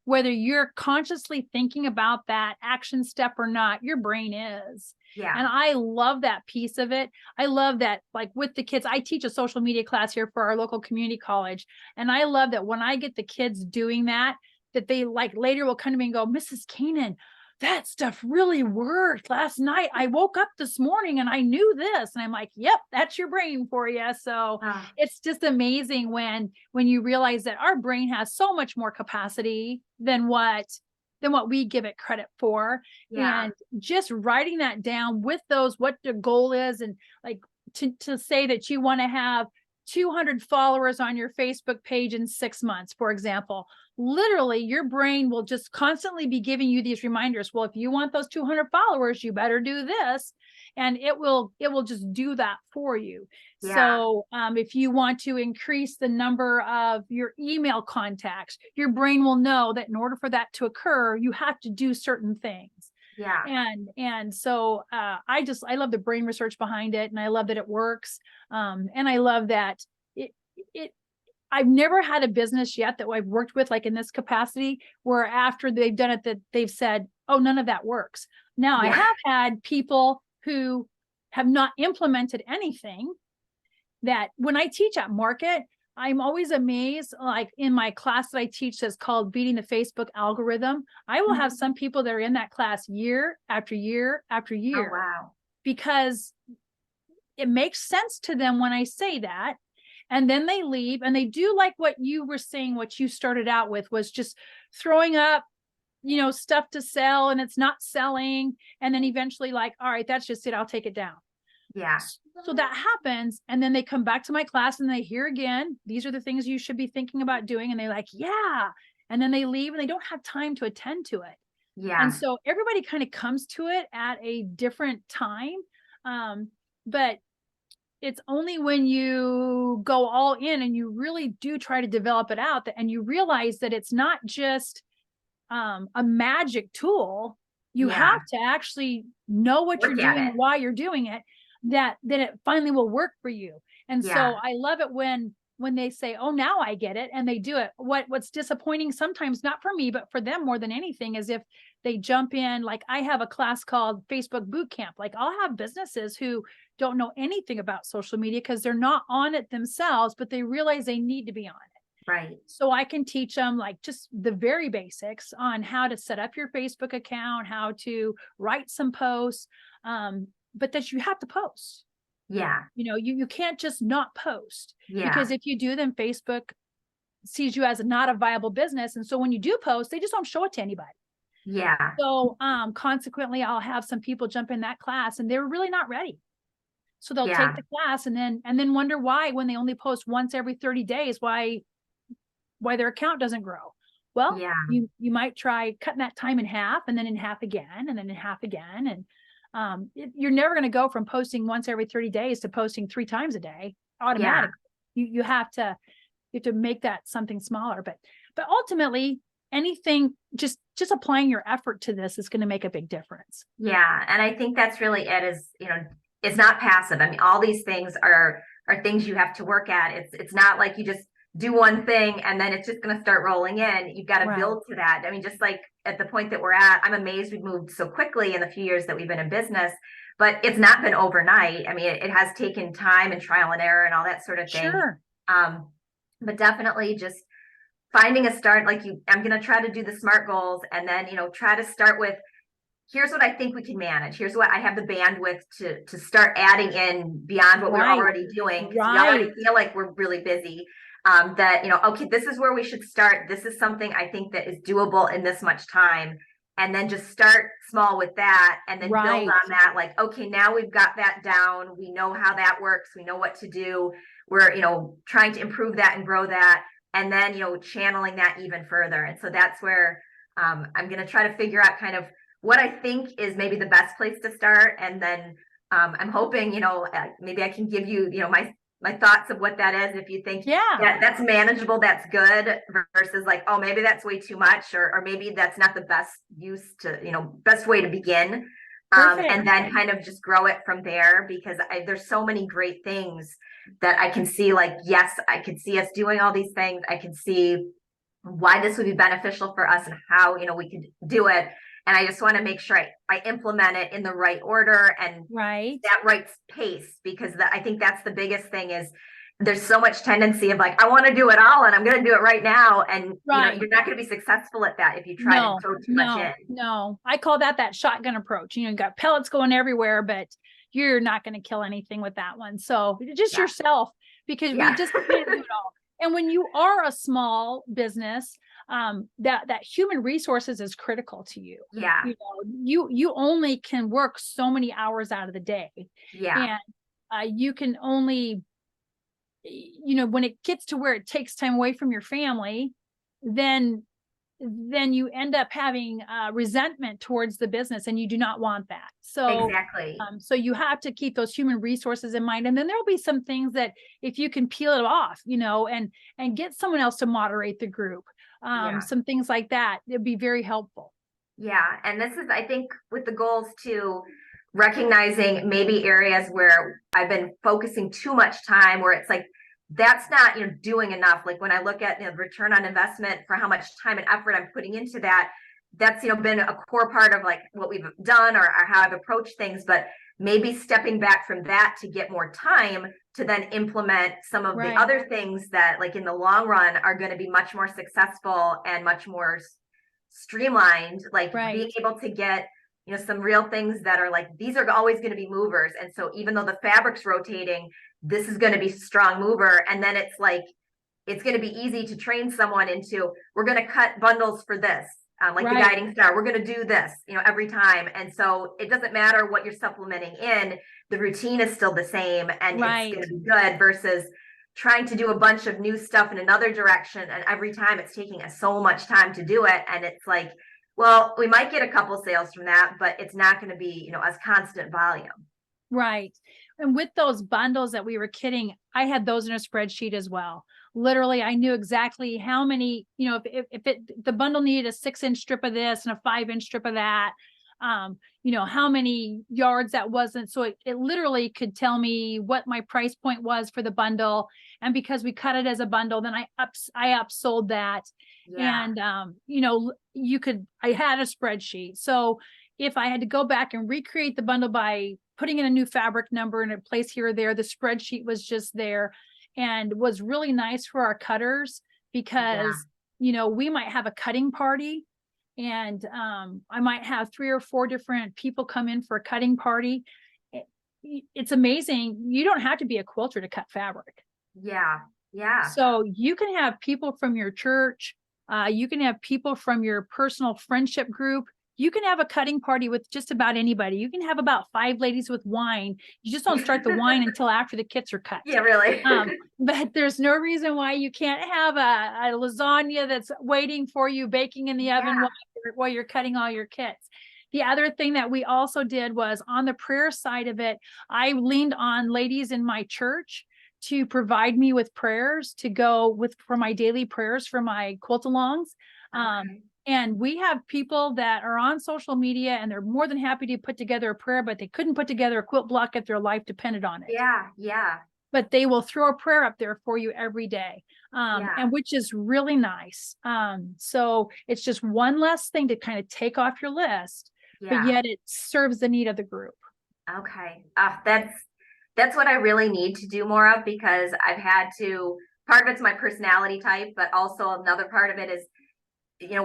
whether you're consciously thinking about that action step or not, your brain is.
Yeah.
And I love that piece of it. I love that, like with the kids, I teach a social media class here for our local community college. And I love that when I get the kids doing that, that they like later will come to me and go, Mrs. Keenan, that stuff really worked last night. I woke up this morning and I knew this. And I'm like, yep, that's your brain for you. So it's just amazing when you realize that our brain has so much more capacity than what we give it credit for.
Yeah.
And just writing that down with those, what the goal is, and like to say that you want to have 200 followers on your Facebook page in 6 months, for example. Literally, your brain will just constantly be giving you these reminders. Well, if you want those 200 followers, you better do this. And it will just do that for you.
Yeah.
So if you want to increase the number of your email contacts, your brain will know that in order for that to occur, you have to do certain things.
Yeah.
And so I love the brain research behind it, and I love that it works. And I love that I've never had a business yet that I've worked with, like in this capacity, where after they've done it, that they've said, oh, none of that works. Now, I have had people who have not implemented anything, that when I teach at market, I'm always amazed. Like in my class that I teach that's called Beating the Facebook Algorithm, I will have some people that are in that class year after year after year.
Oh, wow.
Because it makes sense to them when I say that. And then they leave and they do like what you were saying, what you started out with was just throwing up, stuff to sell, and it's not selling. And then eventually like, all right, that's just it. I'll take it down.
Yeah.
So that happens. And then they come back to my class and they hear again, these are the things you should be thinking about doing. And they're like, yeah. And then they leave and they don't have time to attend to it.
Yeah.
And so everybody kind of comes to it at a different time. But it's only when you go all in and you really do try to develop it out and you realize that it's not just a magic tool. You have to actually know what you're doing, why you're doing it, that it finally will work for you. And so I love it when they say, oh, now I get it, and they do it. What's disappointing sometimes, not for me, but for them more than anything, is if they jump in. Like I have a class called Facebook Boot Camp. Like I'll have businesses who don't know anything about social media because they're not on it themselves, but they realize they need to be on it.
Right.
So I can teach them like just the very basics on how to set up your Facebook account, how to write some posts, but that you have to post.
Yeah.
You can't just not post,
Yeah.
because if you do, then Facebook sees you as not a viable business. And so when you do post, they just don't show it to anybody.
Yeah.
So consequently, I'll have some people jump in that class and they're really not ready. So they'll take the class and then wonder why, when they only post once every 30 days, why their account doesn't grow. Well, you might try cutting that time in half, and then in half again, and then in half again. And you're never going to go from posting once every 30 days to posting 3 times a day automatically. You have to make that something smaller, but ultimately anything, just applying your effort to this is going to make a big difference.
Yeah. And I think that's really it, is, it's not passive. I mean, all these things are things you have to work at. It's not like you just do one thing and then it's just going to start rolling in. You've got to build to that. I mean, just like at the point that we're at, I'm amazed we've moved so quickly in the few years that we've been in business, but it's not been overnight. I mean, it has taken time and trial and error and all that sort of thing.
Sure.
But definitely just finding a start, like I'm going to try to do the SMART goals, and then, try to start with, here's what I think we can manage. Here's what I have the bandwidth to start adding in beyond what we're already doing. We already feel like we're really busy. that, okay, this is where we should start. This is something I think that is doable in this much time. And then just start small with that and then build
Right.
on that. Like, okay, now we've got that down. We know how that works. We know what to do. We're, trying to improve that and grow that. And then, channeling that even further. And so that's where I'm going to try to figure out kind of what I think is maybe the best place to start. And then I'm hoping, maybe I can give you, my thoughts of what that is. If you think
Yeah.
that's manageable, that's good, versus like, oh, maybe that's way too much, or maybe that's not the best use to, best way to begin.
Perfect.
And then kind of just grow it from there, because there's so many great things that I can see. Like, yes, I could see us doing all these things. I can see why this would be beneficial for us and how, we could do it. And I just want to make sure I implement it in the right order and that right pace, because I think that's the biggest thing is there's so much tendency of like, I want to do it all and I'm going to do it right now. And you're not going to be successful at that if you try to throw too much in.
No, I call that shotgun approach. You got pellets going everywhere, but you're not going to kill anything with that one. So just yourself, because we just can't do it all. And when you are a small business, that human resources is critical to you.
Yeah.
You only can work so many hours out of the day.
Yeah.
And you can only, when it gets to where it takes time away from your family, then you end up having resentment towards the business, and you do not want that. So
exactly.
So you have to keep those human resources in mind. And then there'll be some things that if you can peel it off, and get someone else to moderate the group, some things like that, it'd be very helpful.
Yeah. And this is, I think, with the goals too, recognizing maybe areas where I've been focusing too much time, where it's like, that's not, doing enough. Like when I look at return on investment for how much time and effort I'm putting into that, that's, been a core part of like what we've done or how I've approached things, but maybe stepping back from that to get more time to then implement some of the other things that like in the long run are going to be much more successful and much more streamlined, like being able to get, some real things that are like, these are always going to be movers. And so even though the fabric's rotating, this is going to be strong mover. And then it's like, it's going to be easy to train someone into, we're going to cut bundles for this, like the guiding star, we're going to do this, every time. And so it doesn't matter what you're supplementing in, the routine is still the same and it's going to be good, versus trying to do a bunch of new stuff in another direction. And every time it's taking us so much time to do it. And it's like, well, we might get a couple sales from that, but it's not going to be, as constant volume.
Right. And with those bundles that we were kidding, I had those in a spreadsheet as well. Literally, I knew exactly how many, if the bundle needed a 6-inch strip of this and a 5-inch strip of that, how many yards that wasn't. So it literally could tell me what my price point was for the bundle. And because we cut it as a bundle, then I upsold that. Yeah. And, I had a spreadsheet. So if I had to go back and recreate the bundle by putting in a new fabric number in a place here or there, the spreadsheet was just there and was really nice for our cutters, because, we might have a cutting party and I might have 3 or 4 different people come in for a cutting party. It's amazing. You don't have to be a quilter to cut fabric.
Yeah. Yeah.
So you can have people from your church. You can have people from your personal friendship group. You can have a cutting party with just about anybody. You can have about 5 ladies with wine. You just don't start the wine until after the kits are cut.
Yeah, really.
But there's no reason why you can't have a lasagna that's waiting for you, baking in the oven while you're cutting all your kits. The other thing that we also did was on the prayer side of it, I leaned on ladies in my church to provide me with prayers to go with for my daily prayers for my quilt-alongs. And we have people that are on social media and they're more than happy to put together a prayer, but they couldn't put together a quilt block if their life depended on it.
Yeah. Yeah.
But they will throw a prayer up there for you every day. And which is really nice. So it's just one less thing to kind of take off your list, but yet it serves the need of the group.
Okay. That's what I really need to do more of, because I've had to, part of it's my personality type, but also another part of it is,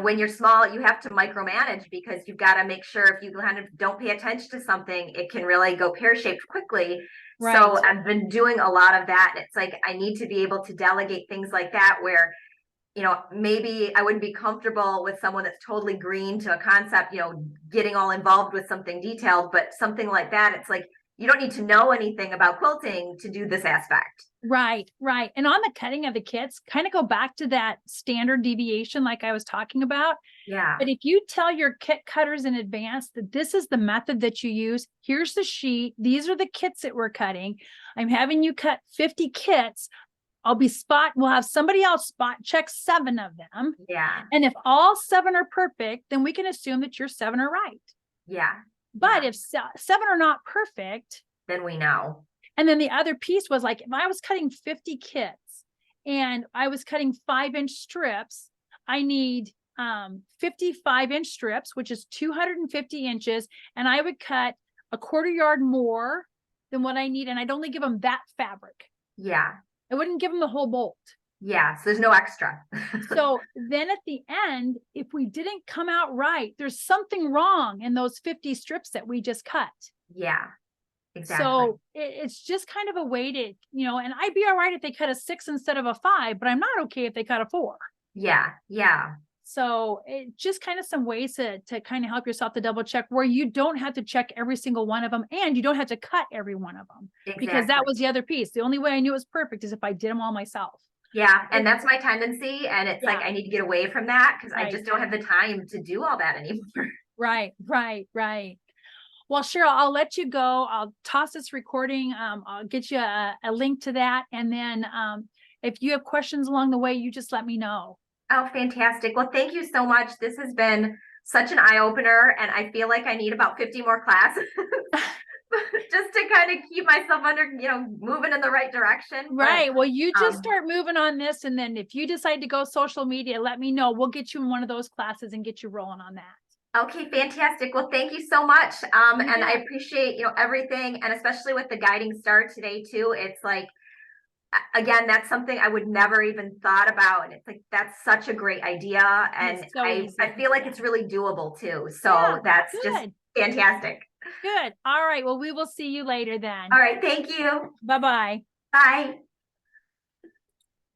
when you're small, you have to micromanage, because you've got to make sure if you kind of don't pay attention to something, it can really go pear-shaped quickly. So
Right.
I've been doing a lot of that. And it's like, I need to be able to delegate things like that where, you know, maybe I wouldn't be comfortable with someone that's totally green to a concept, you know, getting all involved with something detailed, but something like that, it's like, you don't need to know anything about quilting to do this aspect.
Right, right. And on the cutting of the kits, kind of go back to that standard deviation like I was talking about.
Yeah.
But if you tell your kit cutters in advance that this is the method that you use, here's the sheet, these are the kits that we're cutting. I'm having you cut 50 kits. We'll have somebody else spot check 7 of them.
Yeah.
And if all 7 are perfect, then we can assume that your 7 are right.
Yeah.
But
Yeah.
if 7 are not perfect,
Then we know.
and then the other piece was like, if I was cutting 50 kits and I was cutting 5-inch strips, I need 55-inch strips, which is 250 inches. And I would cut a 1/4 yard more than what I need. And I'd only give them that fabric.
Yeah.
I wouldn't give them the whole bolt.
Yeah. So there's no extra.
So then at the end, if we didn't come out right, there's something wrong in those 50 strips that we just cut.
Yeah. Exactly.
So it's just kind of a way to, you know, and I'd be all right if they cut a 6 instead of a 5, but I'm not okay if they cut a 4.
Yeah. Yeah.
So it just kind of some ways to kind of help yourself to double check where you don't have to check every single one of them and you don't have to cut every one of them.
Exactly.
Because that was the other piece. The only way I knew it was perfect is if I did them all myself.
Yeah. And that's my tendency. And it's like, I need to get away from that because I
Right.
just don't have the time to do all that anymore.
Right, right, right. Well, Cheryl, I'll let you go. I'll toss this recording. I'll get you a link to that. And then if you have questions along the way, you just let me know.
Oh, fantastic. Well, thank you so much. This has been such an eye-opener, and I feel like I need about 50 more classes just to kind of keep myself under, you know, moving in the right direction.
Right.
But,
Well, you just start moving on this. And then if you decide to go social media, let me know. We'll get you in one of those classes and get you rolling on that.
okay, fantastic. Well, thank you so much. And
bet.
I appreciate, you know, everything, and especially with the guiding star today too. It's like, again, that's something I would never even thought about. And it's like, that's such a great idea. And
It's so easy.
I feel like it's really doable too. So
Yeah,
that's
good.
just fantastic.
Good. All right. Well, we will see you later then.
All right. Thank you.
Bye-bye.
Bye.